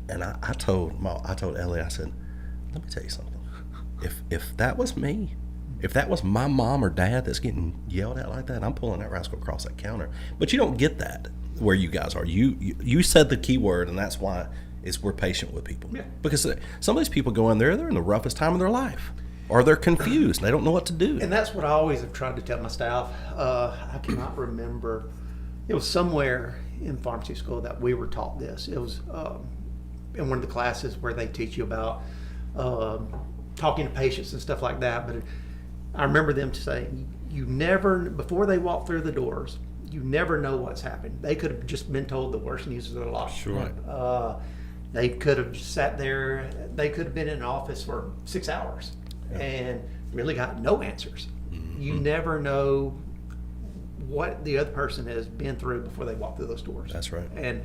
Speaker 1: And I told Ellie, I said, let me tell you something. If that was me, if that was my mom or dad that's getting yelled at like that, I'm pulling that rascal across that counter. But you don't get that where you guys are. You said the key word, and that's why we're patient with people.
Speaker 3: Yeah.
Speaker 1: Because some of these people go in there, they're in the roughest time of their life. Or they're confused and they don't know what to do.
Speaker 3: and that's what I always have tried to tell my staff. I cannot remember. It was somewhere in pharmacy school that we were taught this. It was in one of the classes where they teach you about talking to patients and stuff like that. But I remember them saying, you never, before they walk through the doors, you never know what's happened. They could have just been told the worst news of their life.
Speaker 2: Sure.
Speaker 3: They could have sat there. They could have been in an office for 6 hours and really got no answers. You never know what the other person has been through before they walk through those doors.
Speaker 1: That's right.
Speaker 3: And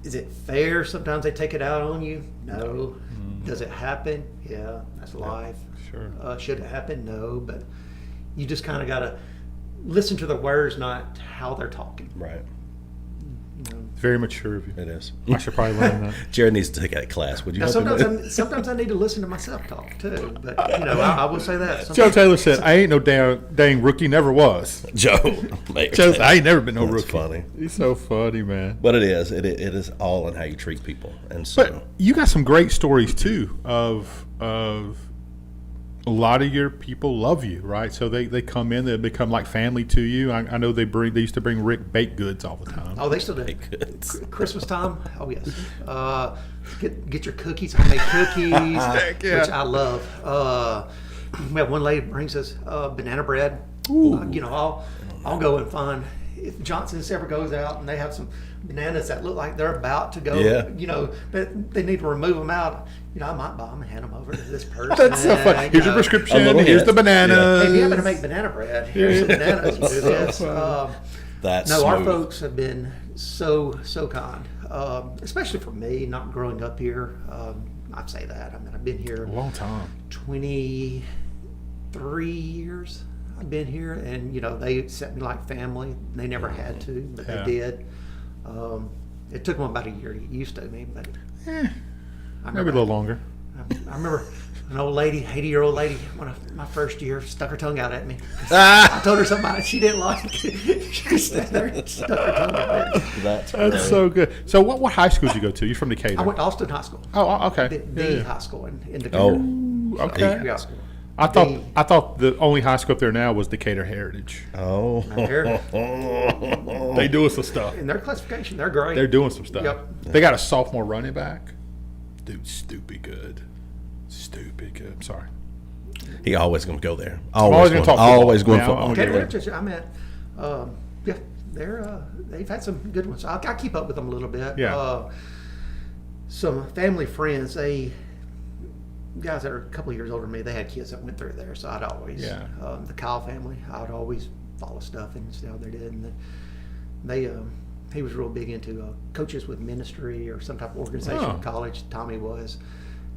Speaker 3: is it fair? Sometimes they take it out on you. No. Does it happen? Yeah, that's life.
Speaker 2: Sure.
Speaker 3: Should it happen? No. But you just kind of got to listen to the words, not how they're talking.
Speaker 1: Right.
Speaker 3: You know?
Speaker 2: Very mature of you.
Speaker 1: It is.
Speaker 2: I should probably learn that.
Speaker 1: Jared needs to take that class. Would you
Speaker 3: Now,
Speaker 1: help him?
Speaker 3: sometimes I need to listen to myself talk too. But I will say that.
Speaker 2: Joe
Speaker 3: Sometimes-
Speaker 2: Taylor said, I ain't no dang rookie, never was.
Speaker 1: Joe.
Speaker 2: Joe said, I ain't never been no
Speaker 1: That's
Speaker 2: rookie.
Speaker 1: funny.
Speaker 2: He's so funny, man.
Speaker 1: But it is. It is all in how you treat people. And so,
Speaker 2: But you got some great stories too of a lot of your people love you, right? So they come in, they become like family to you. I know they used to bring Rick baked goods all the time.
Speaker 3: Oh, they still do.
Speaker 1: goods.
Speaker 3: Christmas time? Oh, yes. Get your cookies. I make cookies,
Speaker 2: Heck yeah.
Speaker 3: which I love. We have one lady brings us banana bread. I'll go and find, if Johnson's ever goes out and they have some bananas that look like they're about to go, but they need to remove them out. I might buy them and hand them over to this person.
Speaker 2: That's so fun. Here's your
Speaker 1: A
Speaker 2: prescription.
Speaker 1: little
Speaker 2: Here's
Speaker 1: hint.
Speaker 2: the bananas.
Speaker 3: Hey, if you happen to make banana bread, here's some bananas. You do this.
Speaker 1: that's
Speaker 3: No, our
Speaker 1: smooth.
Speaker 3: folks have been so kind, especially for me, not growing up here. I say that. I mean, I've been here
Speaker 2: A long time.
Speaker 3: 23 years. I've been here, and they accept me like family. They never had to, but
Speaker 2: Yeah.
Speaker 3: they did. It took them about a year to get used to me, but I
Speaker 2: Maybe a little longer.
Speaker 3: I remember an old lady, 80-year-old lady, one of my first year, stuck her tongue out at me. I told her something she didn't like. She sat there and stuck her tongue out at me.
Speaker 1: That's
Speaker 2: So good. So what high school did you go to? You're from Decatur.
Speaker 3: I went to Austin High School,
Speaker 2: Oh, okay.
Speaker 3: the
Speaker 2: Yeah.
Speaker 3: high school in Decatur.
Speaker 2: Okay.
Speaker 3: High school.
Speaker 2: I thought the only high school up there now was Decatur Heritage.
Speaker 1: Oh.
Speaker 2: They doing some stuff.
Speaker 3: In their classification, they're great.
Speaker 2: They're doing some stuff.
Speaker 3: Yep.
Speaker 2: They got a sophomore running back. Dude, stupid good. Stupid good. I'm sorry.
Speaker 1: He always going to go there.
Speaker 2: Always gonna talk football.
Speaker 1: Always going
Speaker 2: Yeah,
Speaker 1: football.
Speaker 2: I'm
Speaker 3: Decatur
Speaker 2: gonna
Speaker 3: Heritage, I mean, yeah, they've had some good ones. I keep up with them a little bit.
Speaker 2: Yeah.
Speaker 3: Some family friends, guys that are a couple of years older than me, they had kids that went through there, so I'd always, the Kyle family, I'd always follow stuff and see how they did. And he was real big into coaches with ministry or some type of organization in college. Tommy was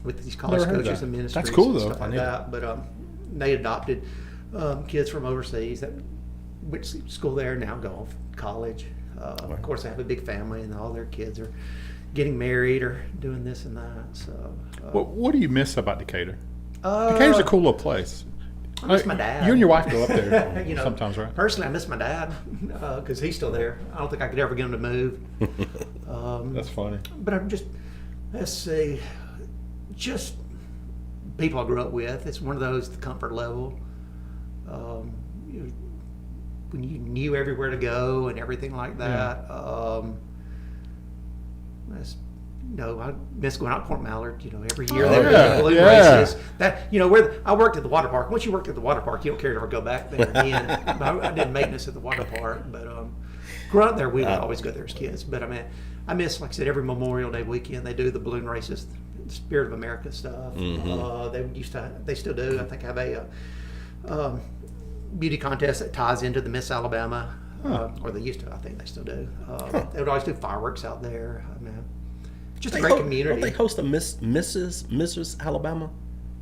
Speaker 3: with these college coaches and ministries.
Speaker 2: That's cool,
Speaker 3: and
Speaker 2: though.
Speaker 3: stuff like that. But they adopted kids from overseas that went to school there, now go off to college. Of course, they have a big family, and all their kids are getting married or doing this and that. So,
Speaker 2: what do you miss about Decatur? Decatur's a cool little place.
Speaker 3: I miss my dad.
Speaker 2: You and your wife go up there
Speaker 3: You know,
Speaker 2: sometimes, right?
Speaker 3: Personally, I miss my dad because he's still there. I don't think I could ever get him to move.
Speaker 2: That's funny.
Speaker 3: But I'm just, let's see, just people I grew up with. It's one of those, the comfort level. When you knew everywhere to go and everything like that. I miss going out to Port Mallard. Every year they were doing balloon races. That where I worked at the water park. Once you worked at the water park, you don't care to ever go back there again. But I did maintenance at the water park. But growing up there, we would always go there as kids. But I miss, like I said, every Memorial Day weekend they do the balloon races, the Spirit of America stuff. They still do. I think have a beauty contest that ties into the Miss Alabama, or they used to. I think they still do. They would always do fireworks out there. Just a great community.
Speaker 1: Don't they host a Mrs. Alabama?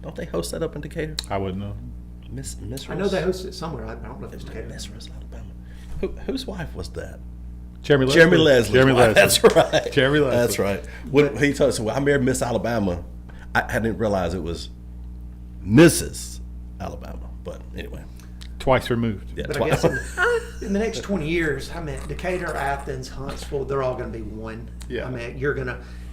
Speaker 1: Don't they host that up in Decatur?
Speaker 2: I wouldn't know.
Speaker 1: Miss
Speaker 3: I know they host it somewhere. I don't know if it's Decatur.
Speaker 1: Mrs. Alabama. Whose wife was that?
Speaker 2: Jeremy Leslie.
Speaker 1: That's right.
Speaker 2: Jeremy Leslie.
Speaker 1: That's right. When he told us, "Well, I married Miss Alabama," I didn't realize it was Mrs. Alabama. But anyway,
Speaker 2: twice removed.
Speaker 1: yeah.
Speaker 3: But I guess in the next 20 years, Decatur, Athens, Huntsville, they're all going to be one.
Speaker 2: Yeah.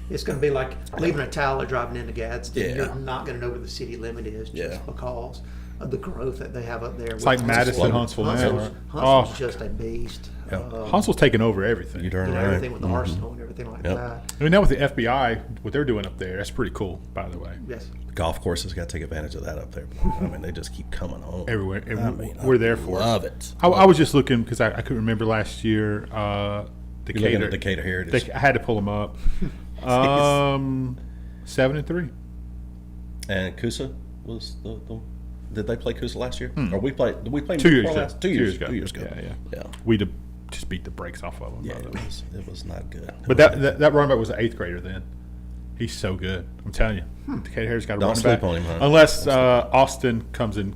Speaker 3: It's going to be like leaving Attalla, driving into Gadsden.
Speaker 1: Yeah.
Speaker 3: You're not going to know where the city limit is just because of the growth that they have up there.
Speaker 2: It's like Madison, Huntsville now, right?
Speaker 3: Huntsville's just a beast.
Speaker 2: Huntsville's taking over everything.
Speaker 1: You darn right.
Speaker 3: Everything with the arsenal and everything like that.
Speaker 2: I mean, now with the FBI, what they're doing up there, that's pretty cool, by the way.
Speaker 3: Yes.
Speaker 1: Golf courses got to take advantage of that up there. They just keep coming home
Speaker 2: Everywhere. And we're there for it.
Speaker 1: Love it.
Speaker 2: I was just looking because I couldn't remember last year.
Speaker 1: You're looking at Decatur Heritage.
Speaker 2: I had to pull them up. 7-3.
Speaker 1: And Coosa was the did they play Coosa last year? Or did we play
Speaker 2: 2 years
Speaker 1: before
Speaker 2: ago.
Speaker 1: last? 2 years ago.
Speaker 2: 2 years ago. Yeah. We just beat the brakes off of them.
Speaker 1: Yeah, it was not good.
Speaker 2: But that running back was an 8th grader then. He's so good. I'm telling you. Decatur Harris got a
Speaker 1: Don't
Speaker 2: running
Speaker 1: sleep
Speaker 2: back.
Speaker 1: on him, huh?
Speaker 2: Unless Austin comes and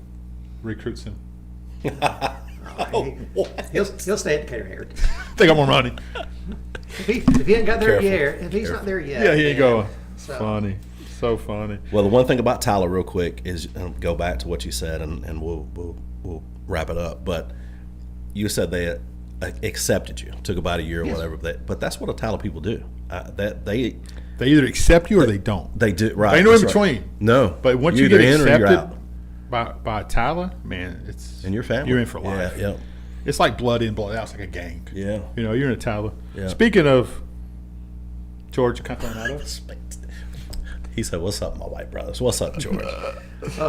Speaker 2: recruits him.
Speaker 3: He'll stay at Decatur Heritage.
Speaker 2: They got more money.
Speaker 3: If he ain't got there
Speaker 1: Careful.
Speaker 3: yet, if he's not there yet.
Speaker 2: Yeah, he ain't going.
Speaker 3: So-
Speaker 2: Funny. So funny.
Speaker 1: Well, the one thing about Tyler, real quick, is go back to what you said, and we'll wrap it up. But you said they accepted you. Took about a year or whatever. But that's what Attalla people do. They
Speaker 2: either accept you or they don't.
Speaker 1: They do, right.
Speaker 2: Ain't no in
Speaker 1: that's
Speaker 2: between.
Speaker 1: Right. No.
Speaker 2: But once
Speaker 1: You're
Speaker 2: you get
Speaker 1: either in or you're
Speaker 2: accepted
Speaker 1: out.
Speaker 2: by Attalla, man, it's
Speaker 1: And your family.
Speaker 2: You're in for life.
Speaker 1: Yeah.
Speaker 2: It's like blood in, blood out. It's like a gang.
Speaker 1: Yeah.
Speaker 2: You're in Attalla.
Speaker 1: Yeah.
Speaker 2: Speaking of George Catanado,
Speaker 1: He said, "What's up, my white brothers? What's up, George?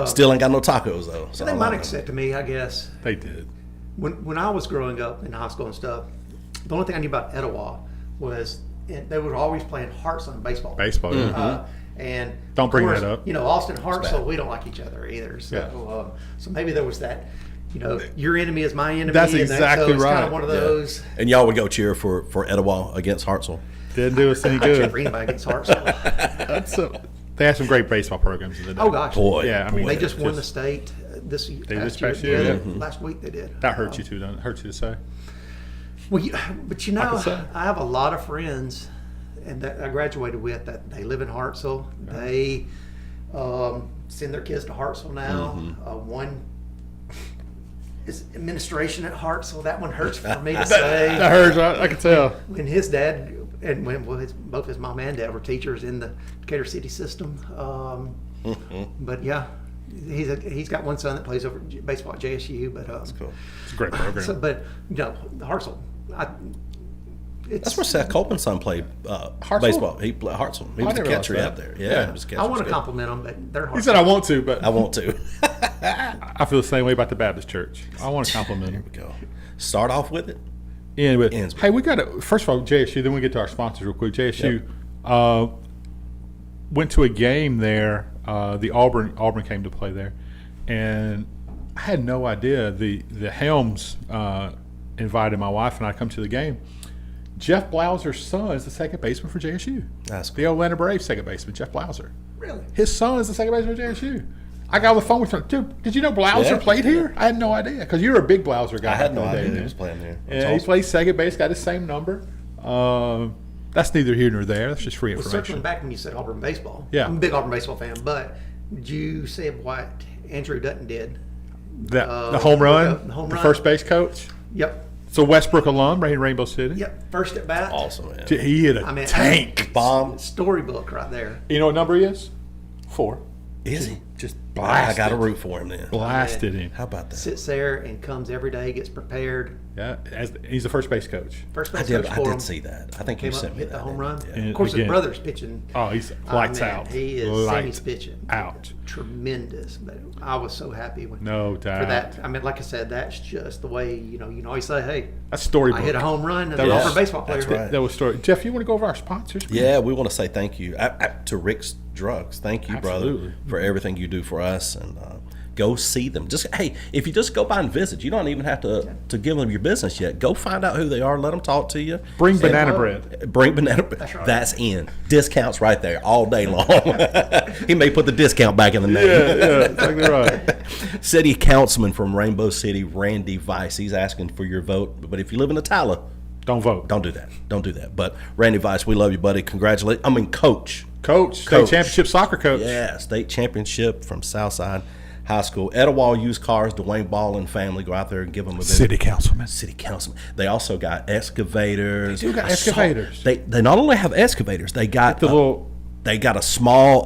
Speaker 1: Still ain't got no tacos though." So
Speaker 3: They might accept me, I guess.
Speaker 2: they did.
Speaker 3: When I was growing up in high school and stuff, the only thing I knew about Etowah was they were always playing Hartsland baseball.
Speaker 2: Baseball. Yeah.
Speaker 3: And
Speaker 2: Don't
Speaker 3: of
Speaker 2: bring
Speaker 3: course,
Speaker 2: that up.
Speaker 3: Austin Hartsville, we don't like each other either. So, so maybe there was that. Your enemy is my enemy.
Speaker 2: That's
Speaker 3: and
Speaker 2: exactly
Speaker 3: so it's
Speaker 2: right.
Speaker 3: Kind of one of those.
Speaker 1: And y'all would go cheer for Etowah against Hartsville.
Speaker 2: Didn't do us any
Speaker 3: I cheer
Speaker 2: good.
Speaker 3: for anybody against Hartsville.
Speaker 2: They had some great baseball programs in the day.
Speaker 3: Oh gosh,
Speaker 1: Boy,
Speaker 2: Yeah, I mean,
Speaker 3: they just won the
Speaker 2: just-
Speaker 3: state this
Speaker 2: this
Speaker 3: past
Speaker 2: past year,
Speaker 3: Yeah,
Speaker 2: yeah.
Speaker 3: last week they did.
Speaker 2: That hurts you too, doesn't it? Hurts you to say.
Speaker 3: Well, but
Speaker 2: can say.
Speaker 3: I have a lot of friends, and that I graduated with that they live in Hartsville. They send their kids to Hartsville now. One is administration at Hartsville. That one hurts for me to say.
Speaker 2: That hurts. I can tell.
Speaker 3: When his dad and both his mom and dad were teachers in the Decatur city system. But yeah, He's got one son that plays over baseball at JSU, but
Speaker 1: That's cool.
Speaker 2: It's a great program.
Speaker 3: So, but Hartzell,
Speaker 1: That's where Seth Copeland's son played baseball. He played Hartzell. He was the
Speaker 2: never
Speaker 1: catcher
Speaker 2: lost
Speaker 1: out
Speaker 2: that.
Speaker 1: there.
Speaker 2: Yeah.
Speaker 1: He was the
Speaker 3: I
Speaker 1: catcher.
Speaker 3: want to compliment them, but they're hard.
Speaker 2: He said, I want to, but
Speaker 1: I want to.
Speaker 2: I feel the same way about the Baptist church. I want to compliment them.
Speaker 1: Go. Start off with it.
Speaker 2: Anyway,
Speaker 1: Ends with
Speaker 2: hey, we got to, first of all, JSU, then we get to our sponsors real quick. JSU went to a game there. The Auburn came to play there. And I had no idea. The Helms invited my wife and I to come to the game. Jeff Blauser's son is the second baseman for JSU.
Speaker 1: That's
Speaker 2: The
Speaker 1: cool.
Speaker 2: Atlanta Braves second baseman, Jeff Blauser.
Speaker 3: Really?
Speaker 2: His son is the second baseman for JSU. I got on the phone with him. Dude, did you know Blauser
Speaker 1: Yeah.
Speaker 2: played here? I had no idea. Because you're a big Blauser guy.
Speaker 1: I had no
Speaker 2: back in the
Speaker 1: idea
Speaker 2: day,
Speaker 1: he was playing there. That's
Speaker 2: And he
Speaker 1: awesome.
Speaker 2: plays second base, got his same number. That's neither here nor there. That's just free
Speaker 3: Well, circling
Speaker 2: information.
Speaker 3: back when you said Auburn baseball,
Speaker 2: Yeah.
Speaker 3: I'm a big Auburn baseball fan, but did you see what Andrew Dutton did?
Speaker 2: The home run,
Speaker 3: the home
Speaker 2: the
Speaker 3: run.
Speaker 2: first base coach.
Speaker 3: Yep,
Speaker 2: It's a Westbrook alum, right in Rainbow City.
Speaker 3: yep. First at bat.
Speaker 1: Awesome, man.
Speaker 2: He hit a
Speaker 3: I mean,
Speaker 2: tank.
Speaker 1: Bomb.
Speaker 3: Storybook right there.
Speaker 2: You know what number he is? 4.
Speaker 1: Is he?
Speaker 2: Just
Speaker 1: I
Speaker 2: blasted.
Speaker 1: got to root for him then.
Speaker 2: Blasted him.
Speaker 1: How about that?
Speaker 3: Sits there and comes every day, gets prepared.
Speaker 2: Yeah, he's the first base coach.
Speaker 3: First
Speaker 1: I
Speaker 3: base
Speaker 1: did.
Speaker 3: coach
Speaker 1: I
Speaker 3: for him.
Speaker 1: did see that. I think
Speaker 3: Came
Speaker 1: you
Speaker 3: up,
Speaker 1: sent me
Speaker 3: hit
Speaker 1: that.
Speaker 3: the home
Speaker 1: didn't
Speaker 3: run.
Speaker 1: you?
Speaker 2: And
Speaker 3: Of course,
Speaker 2: again-
Speaker 3: his brother's pitching.
Speaker 2: Oh, he's lights
Speaker 3: man,
Speaker 2: out.
Speaker 3: He is.
Speaker 2: Lights
Speaker 3: Sammy's pitching
Speaker 2: out.
Speaker 3: Tremendous. But I was so happy when
Speaker 2: No
Speaker 3: for
Speaker 2: doubt.
Speaker 3: that. I mean, like I said, that's just the way you know. You always say, "Hey,
Speaker 2: That's storybook.
Speaker 3: I hit a home run," and
Speaker 2: That
Speaker 3: the
Speaker 2: was-
Speaker 3: Auburn baseball player.
Speaker 1: that's right.
Speaker 2: That was story. Jeff, you want to go over our sponsors?
Speaker 1: Yeah, we want to say thank you to Rick's Drugs. Thank you,
Speaker 2: Absolutely.
Speaker 1: brother, for everything you do for us. And go see them. Just hey, if you just go by and visit, you don't even have to give them your business yet. Go find out who they are. Let them talk to you.
Speaker 2: Bring
Speaker 1: And,
Speaker 2: banana bread.
Speaker 1: Bring banana bread.
Speaker 3: That's right.
Speaker 1: That's in discounts right there all day long. He may put the discount back in the name.
Speaker 2: Yeah, exactly right.
Speaker 1: City Councilman from Rainbow City, Randy Weiss. He's asking for your vote. But if you live in Attalla,
Speaker 2: Don't vote.
Speaker 1: don't do that. Don't do that. But Randy Weiss, we love you, buddy. Coach.
Speaker 2: Coach, state
Speaker 1: Coach.
Speaker 2: championship soccer coach.
Speaker 1: Yeah, state championship from Southside High School. Etowah Used Cars, Dwayne Ball and family. Go out there and give them a visit.
Speaker 2: City councilman.
Speaker 1: City Councilman. They also got excavators.
Speaker 2: They do got
Speaker 1: a saw-
Speaker 2: excavators.
Speaker 1: They not only have excavators, they got
Speaker 2: The little,
Speaker 1: they got a small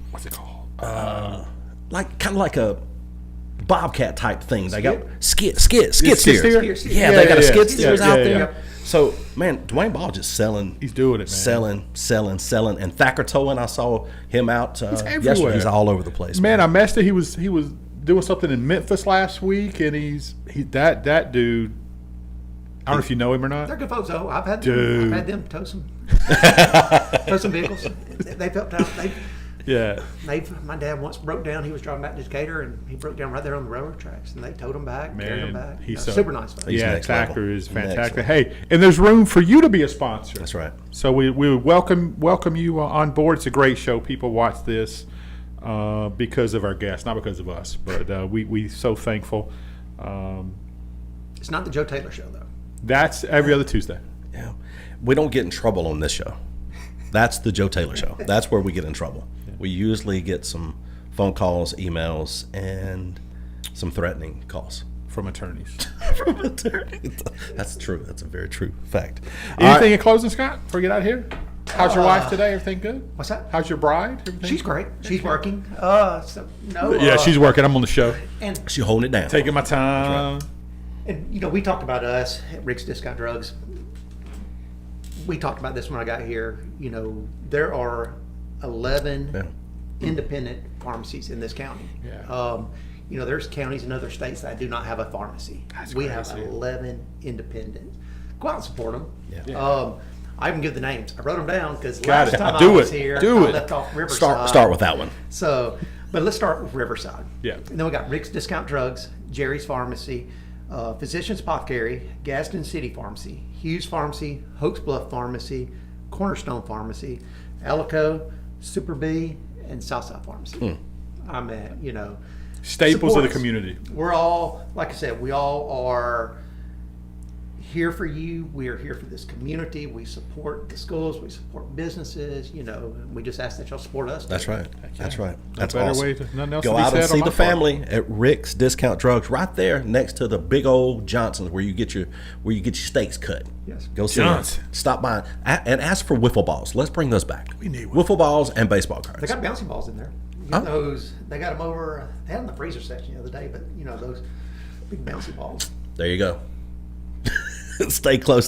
Speaker 2: what's it called?
Speaker 1: like kind of like a bobcat type thing. They got skid
Speaker 2: Skid
Speaker 1: steers.
Speaker 2: steer?
Speaker 1: Yeah, they got a skid
Speaker 2: Yeah,
Speaker 1: steers
Speaker 2: yeah,
Speaker 1: out
Speaker 2: yeah,
Speaker 1: there.
Speaker 2: yeah.
Speaker 1: So man, Dwayne Ball just selling.
Speaker 2: He's doing it, man.
Speaker 1: Selling. And Thacker Towan, I saw him out
Speaker 2: everywhere.
Speaker 1: yesterday. He's all over the place.
Speaker 2: Man, I messed it. He was doing something in Memphis last week, and that dude. I don't know if you know him or not.
Speaker 3: They're good folks, though. I've had
Speaker 2: Dude.
Speaker 3: them tow some vehicles. They felt out.
Speaker 2: Yeah,
Speaker 3: My dad once broke down. He was driving back to Decatur, and he broke down right there on the railroad tracks. And they towed him back, carried him
Speaker 2: man,
Speaker 3: back.
Speaker 2: he's
Speaker 3: Super nice. Folks.
Speaker 1: He's
Speaker 2: yeah.
Speaker 1: next
Speaker 2: Thacker
Speaker 1: level.
Speaker 2: is
Speaker 1: Next
Speaker 2: fantastic.
Speaker 1: level.
Speaker 2: Hey, and there's room for you to be a sponsor.
Speaker 1: That's right.
Speaker 2: So we would welcome you on board. It's a great show. People watch this because of our guests, not because of us. But we so thankful.
Speaker 3: It's not the Joe Taylor show, though.
Speaker 2: That's every other Tuesday.
Speaker 1: Yeah, we don't get in trouble on this show. That's the Joe Taylor show. That's where we get in trouble. We usually get some phone calls, emails, and some threatening calls.
Speaker 2: From attorneys.
Speaker 1: From attorneys. That's true. That's a very true fact.
Speaker 2: Anything in closing, Scott? Before we get out of here? How's your wife today? Everything good?
Speaker 3: What's that?
Speaker 2: How's your bride? Everything?
Speaker 3: She's great. She's working.
Speaker 2: Yeah, she's working. I'm on the show.
Speaker 3: and
Speaker 1: She holding it down.
Speaker 2: Taking my time.
Speaker 3: And we talked about us at Rick's Discount Drugs. We talked about this when I got here. There are 11
Speaker 1: Yeah.
Speaker 3: independent pharmacies in this county.
Speaker 2: Yeah.
Speaker 3: There's counties in other states that do not have a pharmacy.
Speaker 2: That's
Speaker 3: we have
Speaker 2: crazy.
Speaker 3: 11 independents. Go out and support them.
Speaker 1: Yeah.
Speaker 3: I even give the names. I wrote them down because
Speaker 2: Got
Speaker 3: last
Speaker 2: it.
Speaker 3: time
Speaker 2: Do
Speaker 3: I was
Speaker 2: it.
Speaker 3: here,
Speaker 2: Do
Speaker 3: I
Speaker 2: it.
Speaker 3: left off Riverside.
Speaker 1: Start with that one.
Speaker 3: So, but let's start with Riverside.
Speaker 2: Yeah.
Speaker 3: And then we got Rick's Discount Drugs, Jerry's Pharmacy, Physicians Apothecary, Gaston City Pharmacy, Hughes Pharmacy, Hoax Bluff Pharmacy, Cornerstone Pharmacy, Alico, Super B, and Southside Pharmacy. I'm at,
Speaker 2: Staples of
Speaker 3: support
Speaker 2: the
Speaker 3: us.
Speaker 2: community.
Speaker 3: We're all, like I said, we all are here for you. We are here for this community. We support the schools. We support businesses. We just ask that y'all support us.
Speaker 1: That's right. That's right. That's
Speaker 2: better
Speaker 1: awesome.
Speaker 2: way to- nothing else
Speaker 1: Go
Speaker 2: to be
Speaker 1: out and
Speaker 2: said on
Speaker 1: see
Speaker 2: my
Speaker 1: the
Speaker 2: part.
Speaker 1: family at Rick's Discount Drugs, right there next to the big old Johnson's, where you get your steaks cut.
Speaker 3: Yes.
Speaker 1: Go see them.
Speaker 2: Johnson.
Speaker 1: Stop by and ask for wiffle balls. Let's bring those back.
Speaker 2: We need
Speaker 1: wiffle balls and baseball
Speaker 3: They
Speaker 1: cards.
Speaker 3: got bouncy balls in there. You get those, they got them over, they had them in the freezer section the other day, but those big bouncy balls.
Speaker 1: There you go. Stay close to